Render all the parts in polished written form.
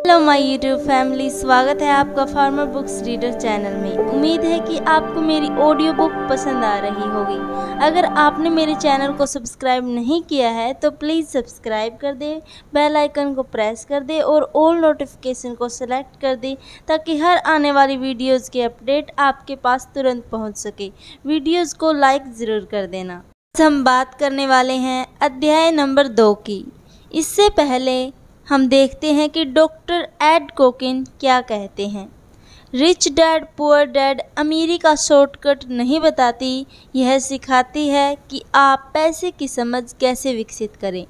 Hello my YouTube family, स्वागत है आपका फार्मर बुक्स रीडर चैनल में। उम्मीद है कि आपको मेरी ऑडियो बुक पसंद आ रही होगी। अगर आपने मेरे चैनल को सब्सक्राइब नहीं किया है तो प्लीज़ सब्सक्राइब कर दें, बेल आइकन को प्रेस कर दें और ऑल नोटिफिकेशन को सेलेक्ट कर दें ताकि हर आने वाली वीडियोस के अपडेट आपके पास तुरंत पहुंच सके। वीडियोस को लाइक ज़रूर कर देना। आज हम बात करने वाले हैं अध्याय नंबर 2 की। इससे पहले हम देखते हैं कि डॉक्टर एड कोकिन क्या कहते हैं। रिच डैड पुअर डैड अमीरी का शॉर्टकट नहीं बताती, यह सिखाती है कि आप पैसे की समझ कैसे विकसित करें,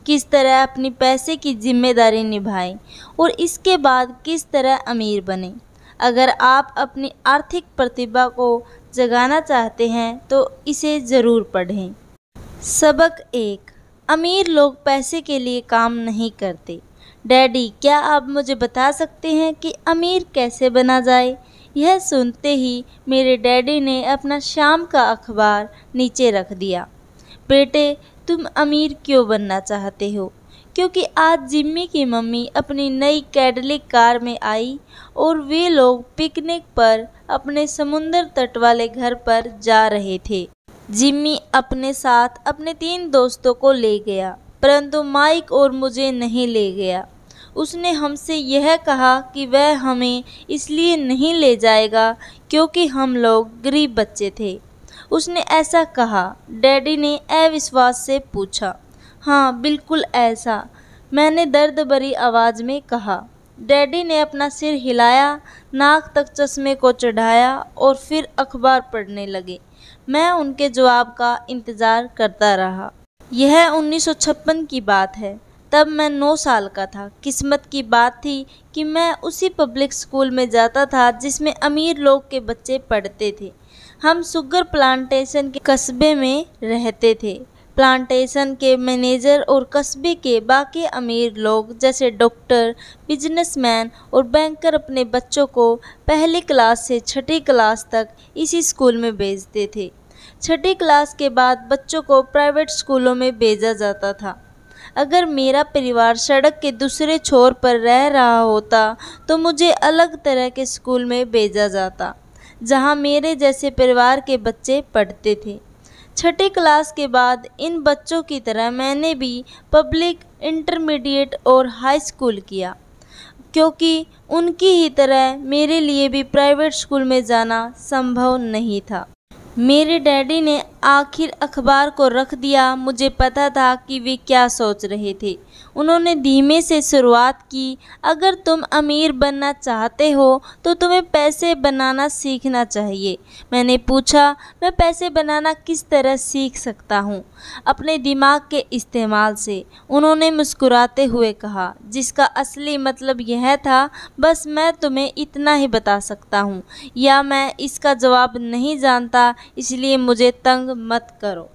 किस तरह अपनी पैसे की जिम्मेदारी निभाएं और इसके बाद किस तरह अमीर बनें। अगर आप अपनी आर्थिक प्रतिभा को जगाना चाहते हैं तो इसे ज़रूर पढ़ें। सबक 1। अमीर लोग पैसे के लिए काम नहीं करते। डैडी, क्या आप मुझे बता सकते हैं कि अमीर कैसे बना जाए? यह सुनते ही मेरे डैडी ने अपना शाम का अखबार नीचे रख दिया। बेटे, तुम अमीर क्यों बनना चाहते हो? क्योंकि आज जिम्मी की मम्मी अपनी नई कैडिलैक कार में आई और वे लोग पिकनिक पर अपने समुंदर तट वाले घर पर जा रहे थे। जिम्मी अपने साथ अपने 3 दोस्तों को ले गया, परंतु माइक और मुझे नहीं ले गया। उसने हमसे यह कहा कि वह हमें इसलिए नहीं ले जाएगा क्योंकि हम लोग गरीब बच्चे थे। उसने ऐसा कहा? डैडी ने अविश्वास से पूछा। हाँ, बिल्कुल ऐसा, मैंने दर्द भरी आवाज़ में कहा। डैडी ने अपना सिर हिलाया, नाक तक चश्मे को चढ़ाया और फिर अखबार पढ़ने लगे। मैं उनके जवाब का इंतज़ार करता रहा। यह 1956 की बात है। तब मैं 9 साल का था। किस्मत की बात थी कि मैं उसी पब्लिक स्कूल में जाता था जिसमें अमीर लोग के बच्चे पढ़ते थे। हम शुगर प्लांटेशन के कस्बे में रहते थे। प्लांटेशन के मैनेजर और कस्बे के बाकी अमीर लोग जैसे डॉक्टर, बिजनेसमैन और बैंकर अपने बच्चों को पहली क्लास से 6ठी क्लास तक इसी स्कूल में भेजते थे। 6ठी क्लास के बाद बच्चों को प्राइवेट स्कूलों में भेजा जाता था। अगर मेरा परिवार सड़क के दूसरे छोर पर रह रहा होता तो मुझे अलग तरह के स्कूल में भेजा जाता जहां मेरे जैसे परिवार के बच्चे पढ़ते थे। 6ठी क्लास के बाद इन बच्चों की तरह मैंने भी पब्लिक, इंटरमीडिएट और हाई स्कूल किया, क्योंकि उनकी ही तरह मेरे लिए भी प्राइवेट स्कूल में जाना संभव नहीं था। मेरे डैडी ने आखिर अखबार को रख दिया। मुझे पता था कि वे क्या सोच रहे थे। उन्होंने धीमे से शुरुआत की। अगर तुम अमीर बनना चाहते हो तो तुम्हें पैसे बनाना सीखना चाहिए। मैंने पूछा, मैं पैसे बनाना किस तरह सीख सकता हूँ? अपने दिमाग के इस्तेमाल से, उन्होंने मुस्कुराते हुए कहा, जिसका असली मतलब यह था, बस मैं तुम्हें इतना ही बता सकता हूँ, या मैं इसका जवाब नहीं जानता, इसलिए मुझे तंग मत करो।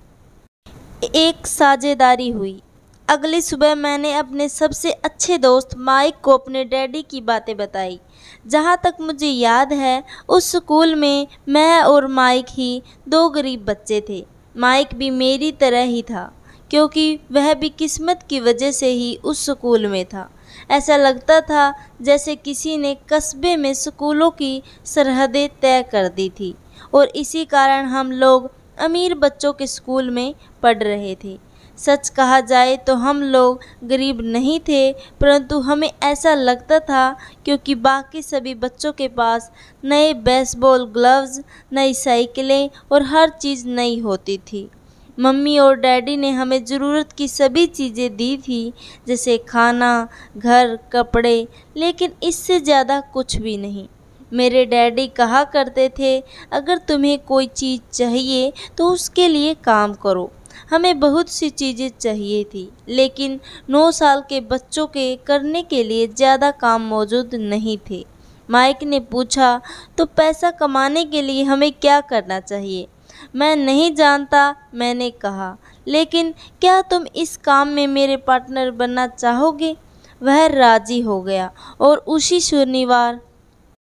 एक साझेदारी हुई। अगली सुबह मैंने अपने सबसे अच्छे दोस्त माइक को अपने डैडी की बातें बताई। जहाँ तक मुझे याद है, उस स्कूल में मैं और माइक ही 2 गरीब बच्चे थे। माइक भी मेरी तरह ही था, क्योंकि वह भी किस्मत की वजह से ही उस स्कूल में था। ऐसा लगता था जैसे किसी ने कस्बे में स्कूलों की सरहदें तय कर दी थी और इसी कारण हम लोग अमीर बच्चों के स्कूल में पढ़ रहे थे। सच कहा जाए तो हम लोग गरीब नहीं थे, परंतु हमें ऐसा लगता था क्योंकि बाकी सभी बच्चों के पास नए बेसबॉल ग्लव्स, नई साइकिलें और हर चीज़ नई होती थी। मम्मी और डैडी ने हमें ज़रूरत की सभी चीज़ें दी थी, जैसे खाना, घर, कपड़े, लेकिन इससे ज़्यादा कुछ भी नहीं। मेरे डैडी कहा करते थे, अगर तुम्हें कोई चीज़ चाहिए तो उसके लिए काम करो। हमें बहुत सी चीज़ें चाहिए थी, लेकिन 9 साल के बच्चों के करने के लिए ज़्यादा काम मौजूद नहीं थे। माइक ने पूछा, तो पैसा कमाने के लिए हमें क्या करना चाहिए? मैं नहीं जानता, मैंने कहा, लेकिन क्या तुम इस काम में मेरे पार्टनर बनना चाहोगे? वह राज़ी हो गया और उसी शनिवार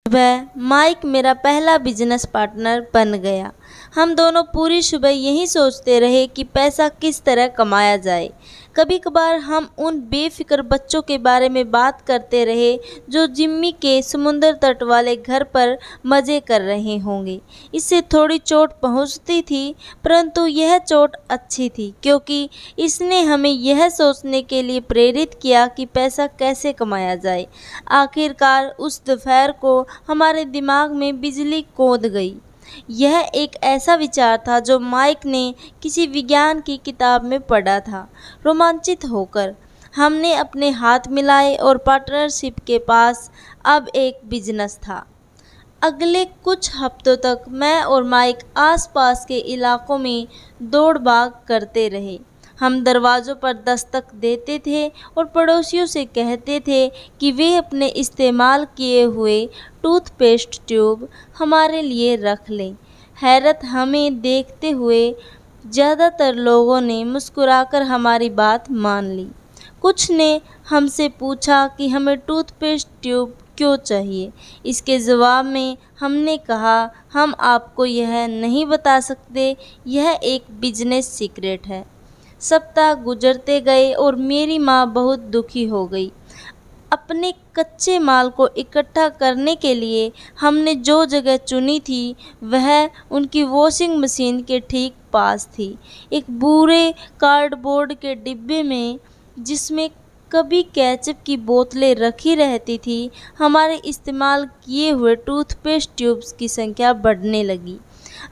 वह माइक मेरा पहला बिजनेस पार्टनर बन गया। हम दोनों पूरी सुबह यही सोचते रहे कि पैसा किस तरह कमाया जाए। कभी कभार हम उन बेफिक्र बच्चों के बारे में बात करते रहे जो जिम्मी के समुंदर तट वाले घर पर मज़े कर रहे होंगे। इससे थोड़ी चोट पहुंचती थी, परंतु यह चोट अच्छी थी क्योंकि इसने हमें यह सोचने के लिए प्रेरित किया कि पैसा कैसे कमाया जाए। आखिरकार उस दोपहर को हमारे दिमाग में बिजली कूद गई। यह एक ऐसा विचार था जो माइक ने किसी विज्ञान की किताब में पढ़ा था। रोमांचित होकर हमने अपने हाथ मिलाए और पार्टनरशिप के पास अब एक बिजनेस था। अगले कुछ हफ्तों तक मैं और माइक आसपास के इलाकों में दौड़ भाग करते रहे। हम दरवाज़ों पर दस्तक देते थे और पड़ोसियों से कहते थे कि वे अपने इस्तेमाल किए हुए टूथपेस्ट ट्यूब हमारे लिए रख लें। हैरत हमें देखते हुए ज़्यादातर लोगों ने मुस्कुराकर हमारी बात मान ली। कुछ ने हमसे पूछा कि हमें टूथपेस्ट ट्यूब क्यों चाहिए। इसके जवाब में हमने कहा, हम आपको यह नहीं बता सकते, यह एक बिजनेस सीक्रेट है। सप्ताह गुजरते गए और मेरी माँ बहुत दुखी हो गई। अपने कच्चे माल को इकट्ठा करने के लिए हमने जो जगह चुनी थी वह उनकी वॉशिंग मशीन के ठीक पास थी। एक बूरे कार्डबोर्ड के डिब्बे में, जिसमें कभी केचप की बोतलें रखी रहती थी, हमारे इस्तेमाल किए हुए टूथपेस्ट ट्यूब्स की संख्या बढ़ने लगी।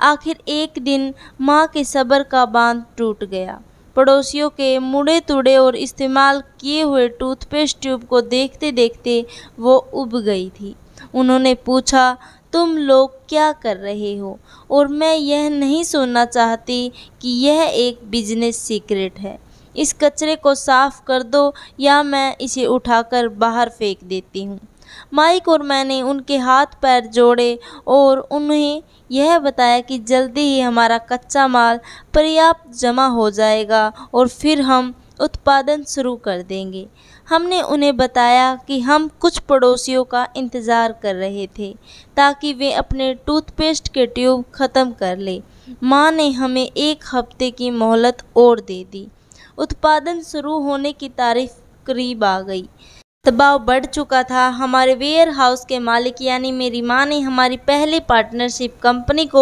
आखिर एक दिन माँ के सब्र का बांध टूट गया। पड़ोसियों के मुड़े तुड़े और इस्तेमाल किए हुए टूथपेस्ट ट्यूब को देखते देखते वो उब गई थी। उन्होंने पूछा, तुम लोग क्या कर रहे हो? और मैं यह नहीं सुनना चाहती कि यह एक बिजनेस सीक्रेट है। इस कचरे को साफ कर दो या मैं इसे उठाकर बाहर फेंक देती हूँ। माइक और मैंने उनके हाथ पैर जोड़े और उन्हें यह बताया कि जल्दी ही हमारा कच्चा माल पर्याप्त जमा हो जाएगा और फिर हम उत्पादन शुरू कर देंगे। हमने उन्हें बताया कि हम कुछ पड़ोसियों का इंतज़ार कर रहे थे ताकि वे अपने टूथपेस्ट के ट्यूब ख़त्म कर लें। माँ ने हमें 1 हफ्ते की मोहलत और दे दी। उत्पादन शुरू होने की तारीख करीब आ गई। दबाव बढ़ चुका था। हमारे वेयर हाउस के मालिक यानी मेरी माँ ने हमारी पहली पार्टनरशिप कंपनी को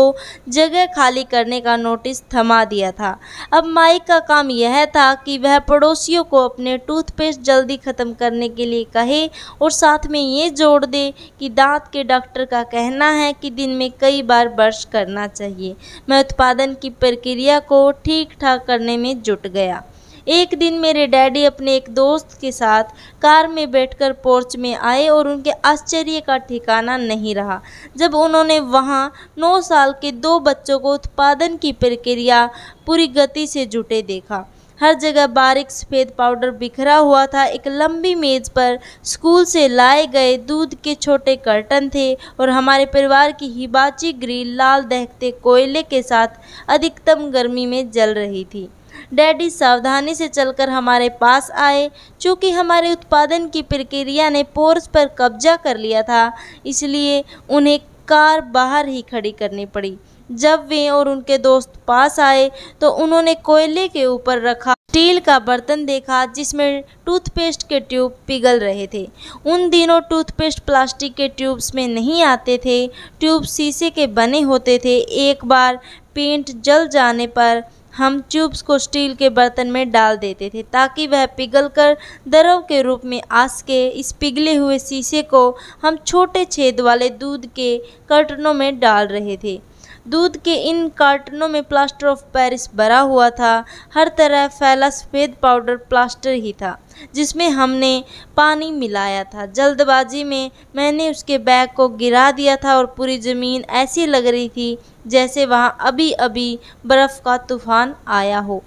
जगह खाली करने का नोटिस थमा दिया था। अब माइक का काम यह था कि वह पड़ोसियों को अपने टूथपेस्ट जल्दी ख़त्म करने के लिए कहे और साथ में ये जोड़ दे कि दांत के डॉक्टर का कहना है कि दिन में कई बार ब्रश करना चाहिए। मैं उत्पादन की प्रक्रिया को ठीक ठाक करने में जुट गया। एक दिन मेरे डैडी अपने एक दोस्त के साथ कार में बैठकर पोर्च में आए और उनके आश्चर्य का ठिकाना नहीं रहा जब उन्होंने वहां 9 साल के 2 बच्चों को उत्पादन की प्रक्रिया पूरी गति से जुटे देखा। हर जगह बारीक सफ़ेद पाउडर बिखरा हुआ था। एक लंबी मेज़ पर स्कूल से लाए गए दूध के छोटे कर्टन थे और हमारे परिवार की हिबाची ग्रिल लाल दहकते कोयले के साथ अधिकतम गर्मी में जल रही थी। डैडी सावधानी से चलकर हमारे पास आए। चूँकि हमारे उत्पादन की प्रक्रिया ने पोर्च पर कब्जा कर लिया था, इसलिए उन्हें कार बाहर ही खड़ी करनी पड़ी। जब वे और उनके दोस्त पास आए तो उन्होंने कोयले के ऊपर रखा स्टील का बर्तन देखा जिसमें टूथपेस्ट के ट्यूब पिघल रहे थे। उन दिनों टूथपेस्ट प्लास्टिक के ट्यूब्स में नहीं आते थे, ट्यूब शीशे के बने होते थे। एक बार पेंट जल जाने पर हम ट्यूब्स को स्टील के बर्तन में डाल देते थे ताकि वह पिघलकर द्रव के रूप में आ सके। इस पिघले हुए शीशे को हम छोटे छेद वाले दूध के कार्टनों में डाल रहे थे। दूध के इन कार्टनों में प्लास्टर ऑफ पेरिस भरा हुआ था। हर तरह फैला सफ़ेद पाउडर प्लास्टर ही था जिसमें हमने पानी मिलाया था। जल्दबाजी में मैंने उसके बैग को गिरा दिया था और पूरी ज़मीन ऐसी लग रही थी जैसे वहाँ अभी अभी बर्फ़ का तूफान आया हो।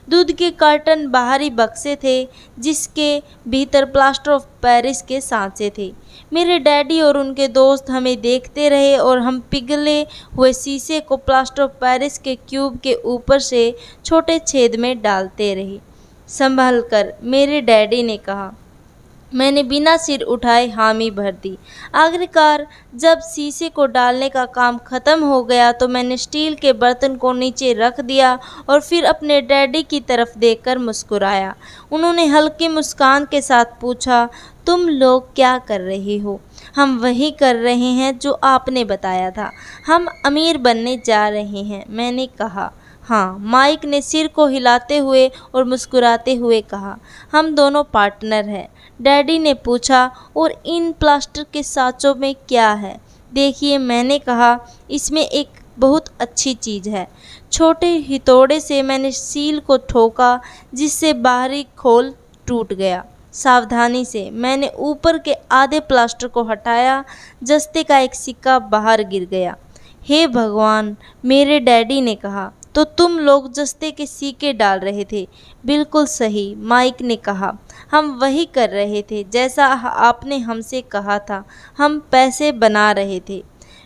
दूध के कार्टन बाहरी बक्से थे जिसके भीतर प्लास्टर ऑफ पेरिस के सांचे थे। मेरे डैडी और उनके दोस्त हमें देखते रहे और हम पिघले हुए शीशे को प्लास्टर ऑफ पेरिस के क्यूब के ऊपर से छोटे छेद में डालते रहे। संभल कर, मेरे डैडी ने कहा। मैंने बिना सिर उठाए हामी भर दी। आखिरकार जब शीशे को डालने का काम ख़त्म हो गया तो मैंने स्टील के बर्तन को नीचे रख दिया और फिर अपने डैडी की तरफ देखकर मुस्कुराया। उन्होंने हल्की मुस्कान के साथ पूछा, तुम लोग क्या कर रहे हो? हम वही कर रहे हैं जो आपने बताया था, हम अमीर बनने जा रहे हैं, मैंने कहा। हाँ, माइक ने सिर को हिलाते हुए और मुस्कुराते हुए कहा। हम दोनों पार्टनर हैं। डैडी ने पूछा, और इन प्लास्टर के साँचों में क्या है? देखिए, मैंने कहा, इसमें एक बहुत अच्छी चीज़ है। छोटे हिथौड़े से मैंने सील को ठोका जिससे बाहरी खोल टूट गया। सावधानी से मैंने ऊपर के आधे प्लास्टर को हटाया। जस्ते का एक सिक्का बाहर गिर गया। हे भगवान, मेरे डैडी ने कहा। तो तुम लोग जस्ते के सिक्के डाल रहे थे? बिल्कुल सही, माइक ने कहा। हम वही कर रहे थे जैसा आपने हमसे कहा था। हम पैसे बना रहे थे।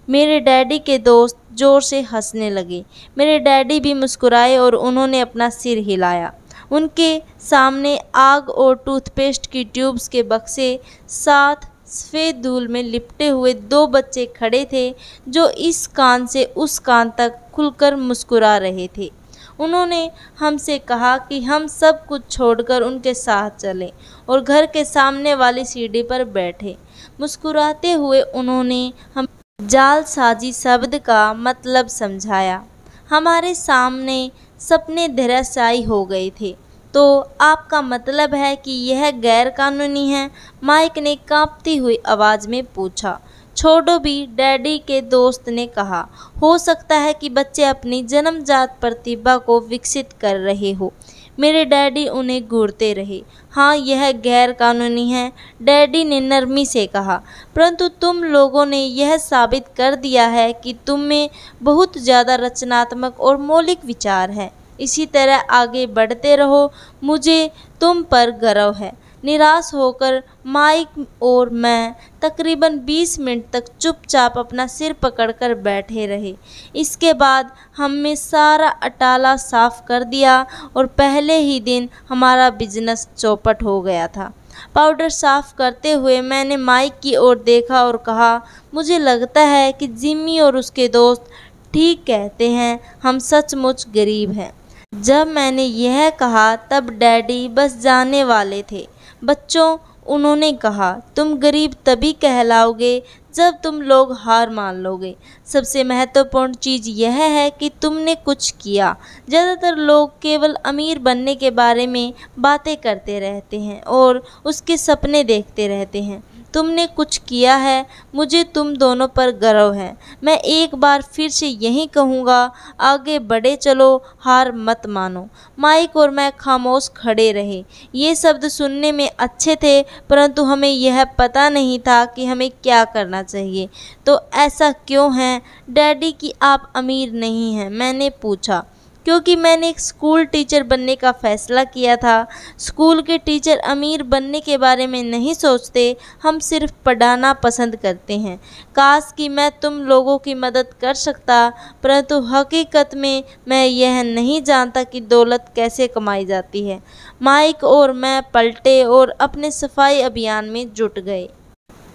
मेरे डैडी के दोस्त ज़ोर से हंसने लगे। मेरे डैडी भी मुस्कुराए और उन्होंने अपना सिर हिलाया। उनके सामने आग और टूथपेस्ट की ट्यूब्स के बक्से, साथ सफ़ेद धूल में लिपटे हुए दो बच्चे खड़े थे जो इस कान से उस कान तक खुलकर मुस्कुरा रहे थे। उन्होंने हमसे कहा कि हम सब कुछ छोड़कर उनके साथ चलें और घर के सामने वाली सीढ़ी पर बैठे। मुस्कुराते हुए उन्होंने हम जालसाजी शब्द का मतलब समझाया। हमारे सामने सपने धराशायी हो गए थे। तो आपका मतलब है कि यह गैर कानूनी है? माइक ने कांपती हुई आवाज़ में पूछा। छोड़ो भी, डैडी के दोस्त ने कहा। हो सकता है कि बच्चे अपनी जन्मजात प्रतिभा को विकसित कर रहे हो। मेरे डैडी उन्हें घूरते रहे। हाँ, यह गैर कानूनी है, डैडी ने नरमी से कहा, परंतु तुम लोगों ने यह साबित कर दिया है कि तुम में बहुत ज़्यादा रचनात्मक और मौलिक विचार है। इसी तरह आगे बढ़ते रहो, मुझे तुम पर गर्व है। निराश होकर माइक और मैं तकरीबन 20 मिनट तक चुपचाप अपना सिर पकड़कर बैठे रहे। इसके बाद हमने सारा अटाला साफ कर दिया और पहले ही दिन हमारा बिजनेस चौपट हो गया था। पाउडर साफ करते हुए मैंने माइक की ओर देखा और कहा, मुझे लगता है कि जिम्मी और उसके दोस्त ठीक कहते हैं, हम सचमुच गरीब हैं। जब मैंने यह कहा तब डैडी बस जाने वाले थे। बच्चों, उन्होंने कहा, तुम गरीब तभी कहलाओगे जब तुम लोग हार मान लोगे। सबसे महत्वपूर्ण चीज़ यह है कि तुमने कुछ किया। ज़्यादातर लोग केवल अमीर बनने के बारे में बातें करते रहते हैं और उसके सपने देखते रहते हैं। तुमने कुछ किया है, मुझे तुम दोनों पर गर्व है। मैं एक बार फिर से यही कहूँगा, आगे बढ़े चलो, हार मत मानो। माइक और मैं खामोश खड़े रहे। ये शब्द सुनने में अच्छे थे, परंतु हमें यह पता नहीं था कि हमें क्या करना चाहिए। तो ऐसा क्यों है डैडी कि आप अमीर नहीं हैं? मैंने पूछा। क्योंकि मैंने एक स्कूल टीचर बनने का फ़ैसला किया था। स्कूल के टीचर अमीर बनने के बारे में नहीं सोचते, हम सिर्फ पढ़ाना पसंद करते हैं। काश कि मैं तुम लोगों की मदद कर सकता, परंतु हकीकत में मैं यह नहीं जानता कि दौलत कैसे कमाई जाती है। माइक और मैं पलटे और अपने सफाई अभियान में जुट गए।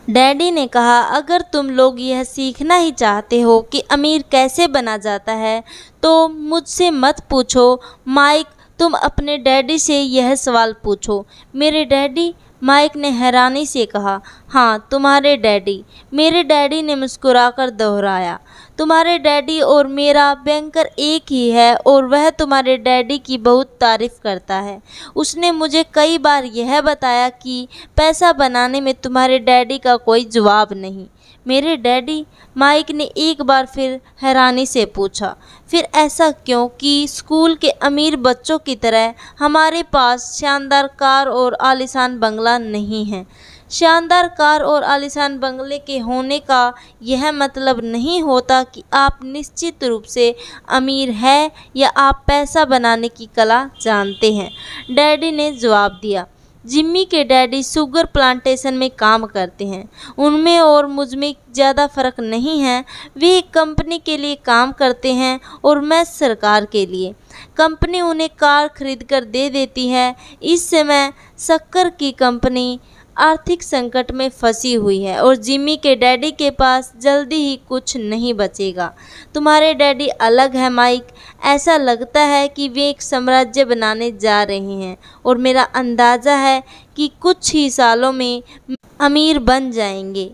डैडी ने कहा, अगर तुम लोग यह सीखना ही चाहते हो कि अमीर कैसे बना जाता है तो मुझसे मत पूछो। माइक, तुम अपने डैडी से यह सवाल पूछो। मेरे डैडी? माइक ने हैरानी से कहा। हाँ, तुम्हारे डैडी। मेरे डैडी ने मुस्कुराकर दोहराया। तुम्हारे डैडी और मेरा बैंकर एक ही है और वह तुम्हारे डैडी की बहुत तारीफ़ करता है। उसने मुझे कई बार यह बताया कि पैसा बनाने में तुम्हारे डैडी का कोई जवाब नहीं। मेरे डैडी? माइक ने एक बार फिर हैरानी से पूछा। फिर ऐसा क्यों कि स्कूल के अमीर बच्चों की तरह हमारे पास शानदार कार और आलीशान बंगला नहीं है? शानदार कार और आलीशान बंगले के होने का यह मतलब नहीं होता कि आप निश्चित रूप से अमीर हैं या आप पैसा बनाने की कला जानते हैं, डैडी ने जवाब दिया। जिम्मी के डैडी शुगर प्लांटेशन में काम करते हैं। उनमें और मुझ में ज़्यादा फ़र्क नहीं है। वे एक कंपनी के लिए काम करते हैं और मैं सरकार के लिए। कंपनी उन्हें कार खरीद कर दे देती है। इस समय शक्कर की कंपनी आर्थिक संकट में फंसी हुई है और जिमी के डैडी के पास जल्दी ही कुछ नहीं बचेगा। तुम्हारे डैडी अलग है माइक, ऐसा लगता है कि वे एक साम्राज्य बनाने जा रहे हैं और मेरा अंदाज़ा है कि कुछ ही सालों में अमीर बन जाएंगे।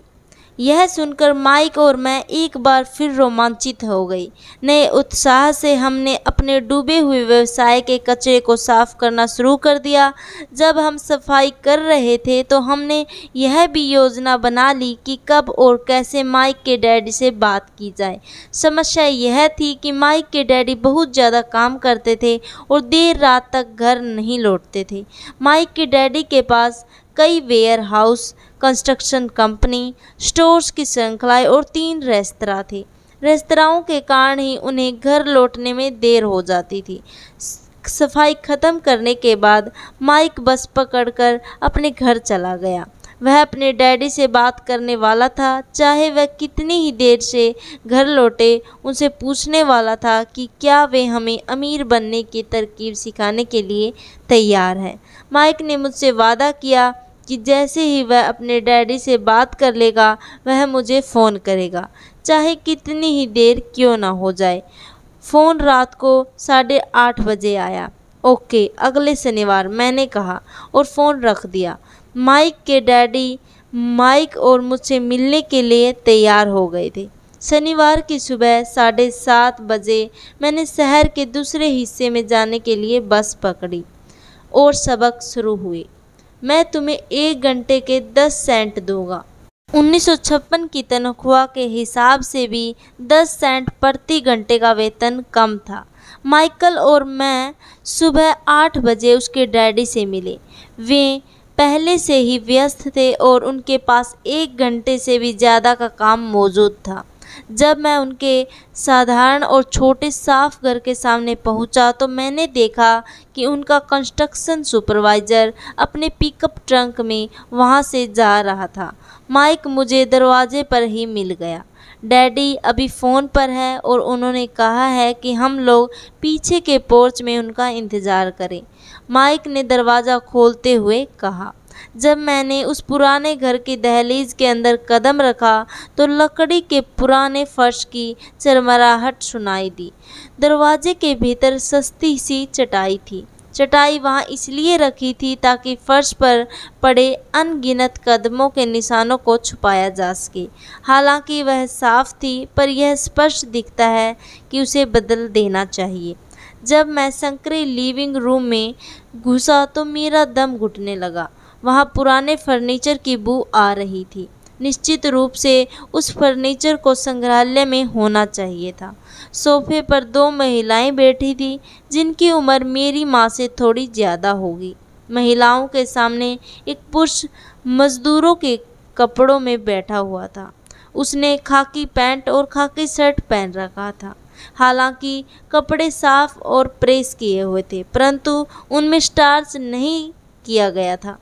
यह सुनकर माइक और मैं एक बार फिर रोमांचित हो गई। नए उत्साह से हमने अपने डूबे हुए व्यवसाय के कचरे को साफ करना शुरू कर दिया। जब हम सफाई कर रहे थे तो हमने यह भी योजना बना ली कि कब और कैसे माइक के डैडी से बात की जाए। समस्या यह थी कि माइक के डैडी बहुत ज़्यादा काम करते थे और देर रात तक घर नहीं लौटते थे। माइक के डैडी के पास कई warehouse, construction company, stores की श्रृंखलाएं और 3 रेस्तरां थे। रेस्तराओं के कारण ही उन्हें घर लौटने में देर हो जाती थी। सफाई खत्म करने के बाद माइक बस पकड़कर अपने घर चला गया। वह अपने डैडी से बात करने वाला था, चाहे वह कितनी ही देर से घर लौटे। उनसे पूछने वाला था कि क्या वे हमें अमीर बनने की तरकीब सिखाने के लिए तैयार है। माइक ने मुझसे वादा किया कि जैसे ही वह अपने डैडी से बात कर लेगा वह मुझे फ़ोन करेगा, चाहे कितनी ही देर क्यों ना हो जाए। फ़ोन रात को 8:30 बजे आया। ओके, अगले शनिवार, मैंने कहा और फ़ोन रख दिया। माइक के डैडी माइक और मुझसे मिलने के लिए तैयार हो गए थे। शनिवार की सुबह 7:30 बजे मैंने शहर के दूसरे हिस्से में जाने के लिए बस पकड़ी और सबक शुरू हुए। मैं तुम्हें 1 घंटे के 10 सेंट दूंगा। 1956 की तनख्वाह के हिसाब से भी 10 सेंट प्रति घंटे का वेतन कम था। माइकल और मैं सुबह 8 बजे उसके डैडी से मिले। वे पहले से ही व्यस्त थे और उनके पास 1 घंटे से भी ज़्यादा का काम मौजूद था। जब मैं उनके साधारण और छोटे साफ घर के सामने पहुंचा तो मैंने देखा कि उनका कंस्ट्रक्शन सुपरवाइज़र अपने पिकअप ट्रंक में वहां से जा रहा था। माइक मुझे दरवाजे पर ही मिल गया। डैडी अभी फ़ोन पर है और उन्होंने कहा है कि हम लोग पीछे के पोर्च में उनका इंतज़ार करें, माइक ने दरवाज़ा खोलते हुए कहा। जब मैंने उस पुराने घर की दहलीज के अंदर कदम रखा तो लकड़ी के पुराने फर्श की चरमराहट सुनाई दी। दरवाजे के भीतर सस्ती सी चटाई थी। चटाई वहां इसलिए रखी थी ताकि फर्श पर पड़े अनगिनत कदमों के निशानों को छुपाया जा सके। हालांकि वह साफ थी, पर यह स्पष्ट दिखता है कि उसे बदल देना चाहिए। जब मैं संकरे लिविंग रूम में घुसा तो मेरा दम घुटने लगा। वहाँ पुराने फर्नीचर की बू आ रही थी। निश्चित रूप से उस फर्नीचर को संग्रहालय में होना चाहिए था। सोफे पर 2 महिलाएं बैठी थी जिनकी उम्र मेरी माँ से थोड़ी ज़्यादा होगी। महिलाओं के सामने एक पुरुष मजदूरों के कपड़ों में बैठा हुआ था। उसने खाकी पैंट और खाकी शर्ट पहन रखा था। हालांकि कपड़े साफ और प्रेस किए हुए थे, परंतु उनमें स्टार्च नहीं किया गया था।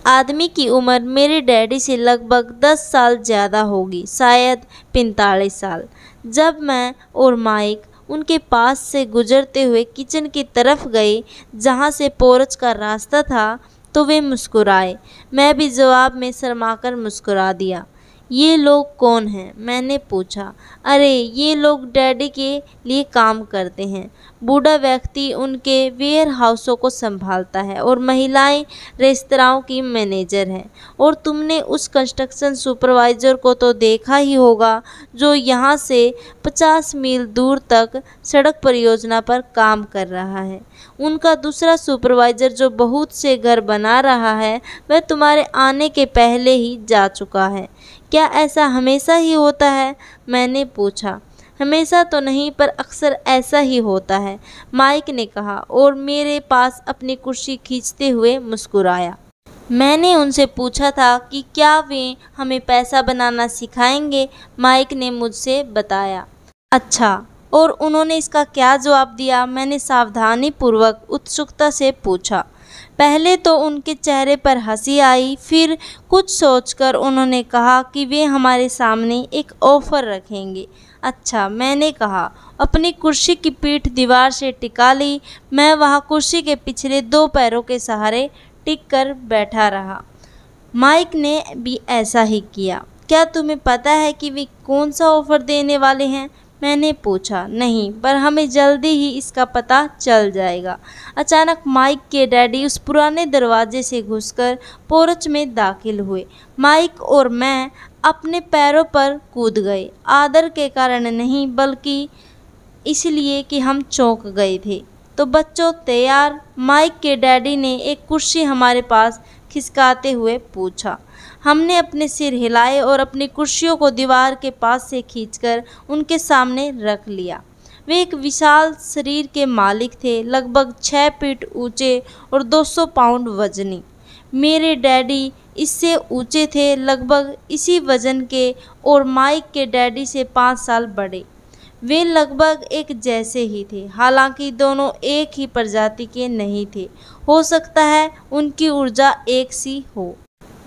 आदमी की उम्र मेरे डैडी से लगभग 10 साल ज़्यादा होगी, शायद 45 साल। जब मैं और माइक उनके पास से गुजरते हुए किचन की तरफ गए जहाँ से पोर्च का रास्ता था तो वे मुस्कुराए। मैं भी जवाब में शर्माकर मुस्कुरा दिया। ये लोग कौन हैं? मैंने पूछा। अरे, ये लोग डैडी के लिए काम करते हैं। बूढ़ा व्यक्ति उनके वेयर हाउसों को संभालता है और महिलाएं रेस्तराओं की मैनेजर हैं। और तुमने उस कंस्ट्रक्शन सुपरवाइज़र को तो देखा ही होगा जो यहाँ से 50 मील दूर तक सड़क परियोजना पर काम कर रहा है। उनका दूसरा सुपरवाइज़र जो बहुत से घर बना रहा है वह तुम्हारे आने के पहले ही जा चुका है। क्या ऐसा हमेशा ही होता है? मैंने पूछा। हमेशा तो नहीं, पर अक्सर ऐसा ही होता है, माइक ने कहा और मेरे पास अपनी कुर्सी खींचते हुए मुस्कुराया। मैंने उनसे पूछा था कि क्या वे हमें पैसा बनाना सिखाएंगे। माइक ने मुझसे बताया। अच्छा, और उन्होंने इसका क्या जवाब दिया? मैंने सावधानीपूर्वक उत्सुकता से पूछा। पहले तो उनके चेहरे पर हंसी आई, फिर कुछ सोचकर उन्होंने कहा कि वे हमारे सामने एक ऑफ़र रखेंगे। अच्छा, मैंने कहा। अपनी कुर्सी की पीठ दीवार से टिका ली। मैं वहाँ कुर्सी के पिछले 2 पैरों के सहारे टिक कर बैठा रहा। माइक ने भी ऐसा ही किया। क्या तुम्हें पता है कि वे कौन सा ऑफ़र देने वाले हैं? मैंने पूछा। नहीं, पर हमें जल्दी ही इसका पता चल जाएगा। अचानक माइक के डैडी उस पुराने दरवाजे से घुसकर पोर्च में दाखिल हुए। माइक और मैं अपने पैरों पर कूद गए, आदर के कारण नहीं बल्कि इसलिए कि हम चौंक गए थे। तो बच्चों तैयार? माइक के डैडी ने एक कुर्सी हमारे पास खिसकाते हुए पूछा। हमने अपने सिर हिलाए और अपनी कुर्सियों को दीवार के पास से खींचकर उनके सामने रख लिया। वे एक विशाल शरीर के मालिक थे, लगभग 6 फीट ऊंचे और 200 पाउंड वजनी। मेरे डैडी इससे ऊंचे थे, लगभग इसी वजन के, और माइक के डैडी से 5 साल बड़े। वे लगभग एक जैसे ही थे, हालांकि दोनों एक ही प्रजाति के नहीं थे। हो सकता है उनकी ऊर्जा एक सी हो।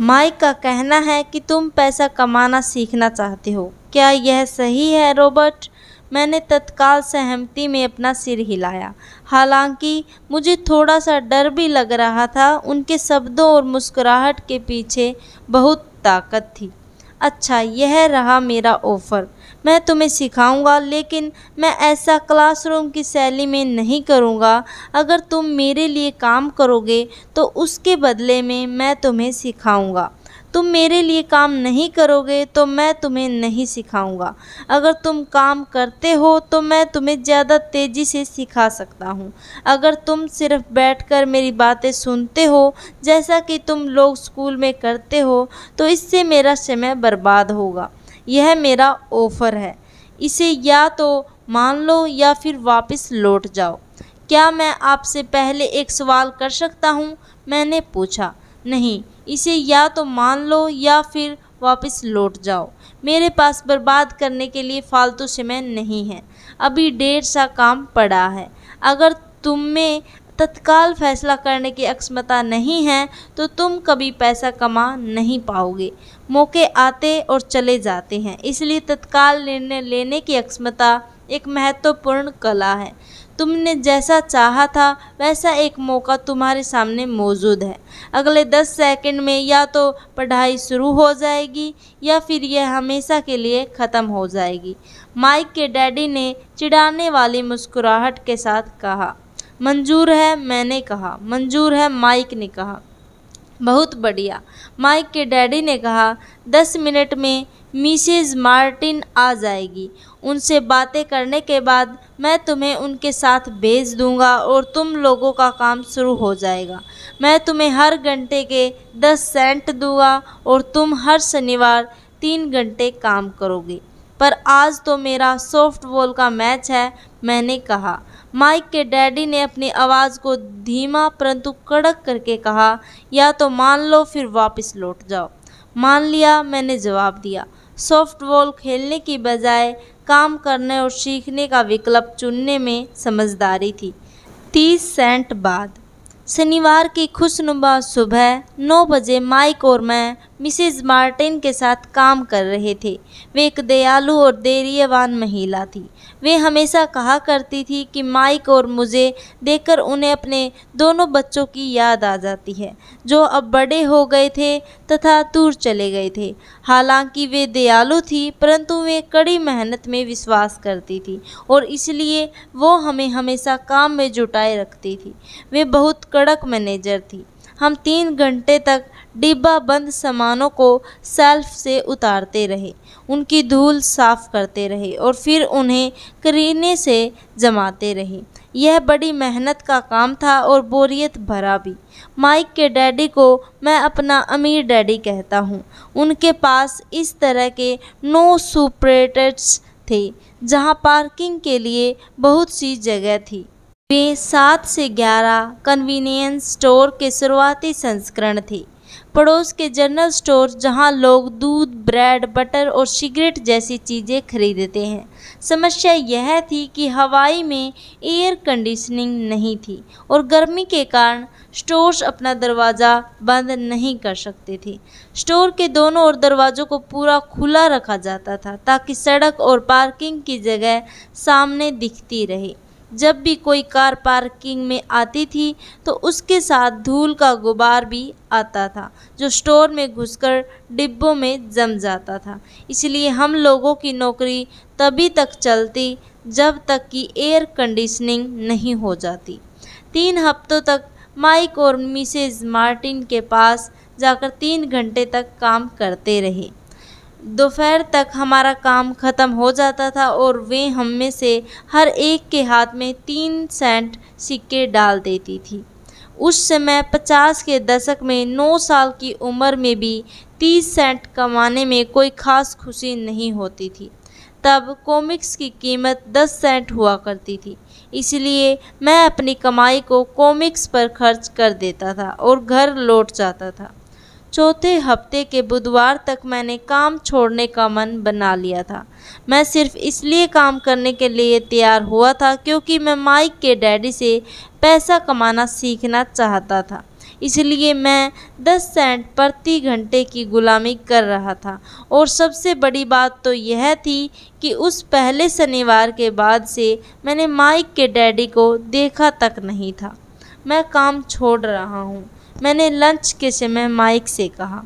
माइक का कहना है कि तुम पैसा कमाना सीखना चाहते हो। क्या यह सही है रॉबर्ट? मैंने तत्काल सहमति में अपना सिर हिलाया। हालांकि मुझे थोड़ा सा डर भी लग रहा था। उनके शब्दों और मुस्कुराहट के पीछे बहुत ताकत थी। अच्छा, यह रहा मेरा ऑफ़र। मैं तुम्हें सिखाऊंगा, लेकिन मैं ऐसा क्लासरूम की शैली में नहीं करूंगा। अगर तुम मेरे लिए काम करोगे तो उसके बदले में मैं तुम्हें सिखाऊंगा। तुम मेरे लिए काम नहीं करोगे तो मैं तुम्हें नहीं सिखाऊंगा। अगर तुम काम करते हो तो मैं तुम्हें ज़्यादा तेज़ी से सिखा सकता हूँ। अगर तुम सिर्फ बैठकर मेरी बातें सुनते हो जैसा कि तुम लोग स्कूल में करते हो तो इससे मेरा समय बर्बाद होगा। यह मेरा ऑफ़र है। इसे या तो मान लो या फिर वापस लौट जाओ। क्या मैं आपसे पहले एक सवाल कर सकता हूँ? मैंने पूछा। नहीं, इसे या तो मान लो या फिर वापस लौट जाओ। मेरे पास बर्बाद करने के लिए फालतू समय नहीं है। अभी ढेर सा काम पड़ा है। अगर तुम में तत्काल फैसला करने की अक्षमता नहीं है तो तुम कभी पैसा कमा नहीं पाओगे। मौके आते और चले जाते हैं, इसलिए तत्काल निर्णय लेने की अक्षमता एक महत्वपूर्ण कला है। तुमने जैसा चाहा था वैसा एक मौका तुम्हारे सामने मौजूद है। अगले 10 सेकंड में या तो पढ़ाई शुरू हो जाएगी या फिर यह हमेशा के लिए ख़त्म हो जाएगी। माइक के डैडी ने चिढ़ाने वाली मुस्कुराहट के साथ कहा। मंजूर है, मैंने कहा। मंजूर है, माइक ने कहा। बहुत बढ़िया, माइक के डैडी ने कहा। 10 मिनट में मिसेज मार्टिन आ जाएगी। उनसे बातें करने के बाद मैं तुम्हें उनके साथ भेज दूंगा और तुम लोगों का काम शुरू हो जाएगा। मैं तुम्हें हर घंटे के 10 सेंट दूंगा और तुम हर शनिवार 3 घंटे काम करोगे। पर आज तो मेरा सॉफ्टबॉल का मैच है, मैंने कहा। माइक के डैडी ने अपनी आवाज़ को धीमा परंतु कड़क करके कहा। या तो मान लो फिर वापस लौट जाओ। मान लिया, मैंने जवाब दिया। सॉफ्टबॉल खेलने की बजाय काम करने और सीखने का विकल्प चुनने में समझदारी थी। 30 सेंट बाद शनिवार की खुशनुमा सुबह 9 बजे माइक और मैं मिसेज मार्टिन के साथ काम कर रहे थे। वे एक दयालु और धैर्यवान महिला थी। वे हमेशा कहा करती थी कि माइक और मुझे देखकर उन्हें अपने दोनों बच्चों की याद आ जाती है, जो अब बड़े हो गए थे तथा दूर चले गए थे। हालांकि वे दयालु थी, परंतु वे कड़ी मेहनत में विश्वास करती थी और इसलिए वो हमें हमेशा काम में जुटाए रखती थी। वे बहुत कड़क मैनेजर थी। हम 3 घंटे तक डिब्बा बंद सामानों को शेल्फ से उतारते रहे, उनकी धूल साफ करते रहे और फिर उन्हें करीने से जमाते रहे। यह बड़ी मेहनत का काम था और बोरियत भरा भी। माइक के डैडी को मैं अपना अमीर डैडी कहता हूँ। उनके पास इस तरह के 9 सुपरटेट्स थे, जहाँ पार्किंग के लिए बहुत सी जगह थी। वे 7 से 11 कन्वीनियंस स्टोर के शुरुआती संस्करण थे। पड़ोस के जनरल स्टोर जहां लोग दूध, ब्रेड, बटर और सिगरेट जैसी चीज़ें खरीदते हैं। समस्या यह थी कि हवाई में एयर कंडीशनिंग नहीं थी और गर्मी के कारण स्टोर्स अपना दरवाज़ा बंद नहीं कर सकते थे। स्टोर के दोनों ओर दरवाज़ों को पूरा खुला रखा जाता था ताकि सड़क और पार्किंग की जगह सामने दिखती रहे। जब भी कोई कार पार्किंग में आती थी तो उसके साथ धूल का गुबार भी आता था जो स्टोर में घुसकर डिब्बों में जम जाता था। इसलिए हम लोगों की नौकरी तभी तक चलती जब तक कि एयर कंडीशनिंग नहीं हो जाती। 3 हफ्तों तक माइक और मिसेज मार्टिन के पास जाकर 3 घंटे तक काम करते रहे। दोपहर तक हमारा काम ख़त्म हो जाता था और वे हम में से हर एक के हाथ में 3 सेंट सिक्के डाल देती थी। उस समय 50 के दशक में 9 साल की उम्र में भी 30 सेंट कमाने में कोई ख़ास खुशी नहीं होती थी। तब कॉमिक्स की कीमत 10 सेंट हुआ करती थी, इसलिए मैं अपनी कमाई को कॉमिक्स पर खर्च कर देता था और घर लौट जाता था। चौथे हफ्ते के बुधवार तक मैंने काम छोड़ने का मन बना लिया था। मैं सिर्फ इसलिए काम करने के लिए तैयार हुआ था क्योंकि मैं माइक के डैडी से पैसा कमाना सीखना चाहता था। इसलिए मैं 10 सेंट प्रति घंटे की गुलामी कर रहा था और सबसे बड़ी बात तो यह थी कि उस पहले शनिवार के बाद से मैंने माइक के डैडी को देखा तक नहीं था। मैं काम छोड़ रहा हूँ, मैंने लंच के समय माइक से कहा।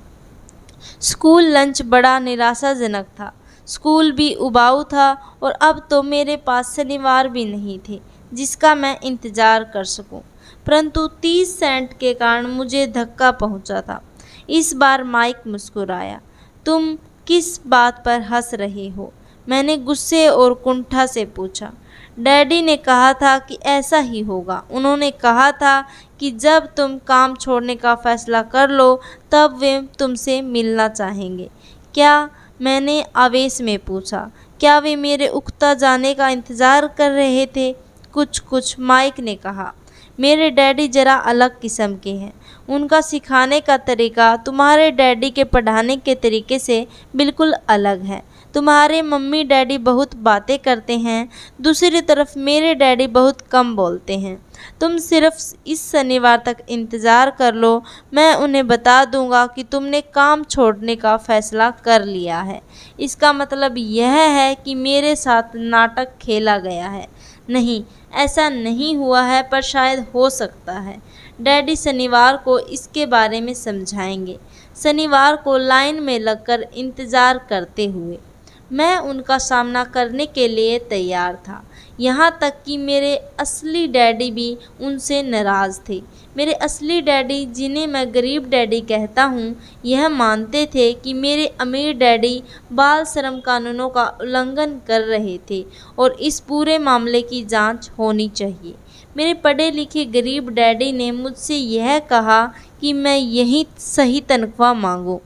स्कूल लंच बड़ा निराशाजनक था। स्कूल भी उबाऊ था और अब तो मेरे पास शनिवार भी नहीं थे जिसका मैं इंतज़ार कर सकूं। परंतु 30 सेंट के कारण मुझे धक्का पहुंचा था। इस बार माइक मुस्कुराया। तुम किस बात पर हंस रहे हो? मैंने गुस्से और कुंठा से पूछा। डैडी ने कहा था कि ऐसा ही होगा। उन्होंने कहा था कि जब तुम काम छोड़ने का फैसला कर लो तब वे तुमसे मिलना चाहेंगे। क्या? मैंने आवेश में पूछा। क्या वे मेरे उकता जाने का इंतज़ार कर रहे थे? कुछ माइक ने कहा। मेरे डैडी ज़रा अलग किस्म के हैं। उनका सिखाने का तरीका तुम्हारे डैडी के पढ़ाने के तरीके से बिल्कुल अलग है। तुम्हारे मम्मी डैडी बहुत बातें करते हैं, दूसरी तरफ मेरे डैडी बहुत कम बोलते हैं। तुम सिर्फ इस शनिवार तक इंतज़ार कर लो, मैं उन्हें बता दूंगा कि तुमने काम छोड़ने का फ़ैसला कर लिया है। इसका मतलब यह है कि मेरे साथ नाटक खेला गया है। नहीं, ऐसा नहीं हुआ है, पर शायद हो सकता है। डैडी शनिवार को इसके बारे में समझाएंगे। शनिवार को लाइन में लगकर इंतज़ार करते हुए मैं उनका सामना करने के लिए तैयार था। यहाँ तक कि मेरे असली डैडी भी उनसे नाराज़ थे। मेरे असली डैडी, जिन्हें मैं गरीब डैडी कहता हूँ, यह मानते थे कि मेरे अमीर डैडी बाल श्रम कानूनों का उल्लंघन कर रहे थे और इस पूरे मामले की जांच होनी चाहिए। मेरे पढ़े लिखे गरीब डैडी ने मुझसे यह कहा कि मैं यही सही तनख्वाह मांगूं,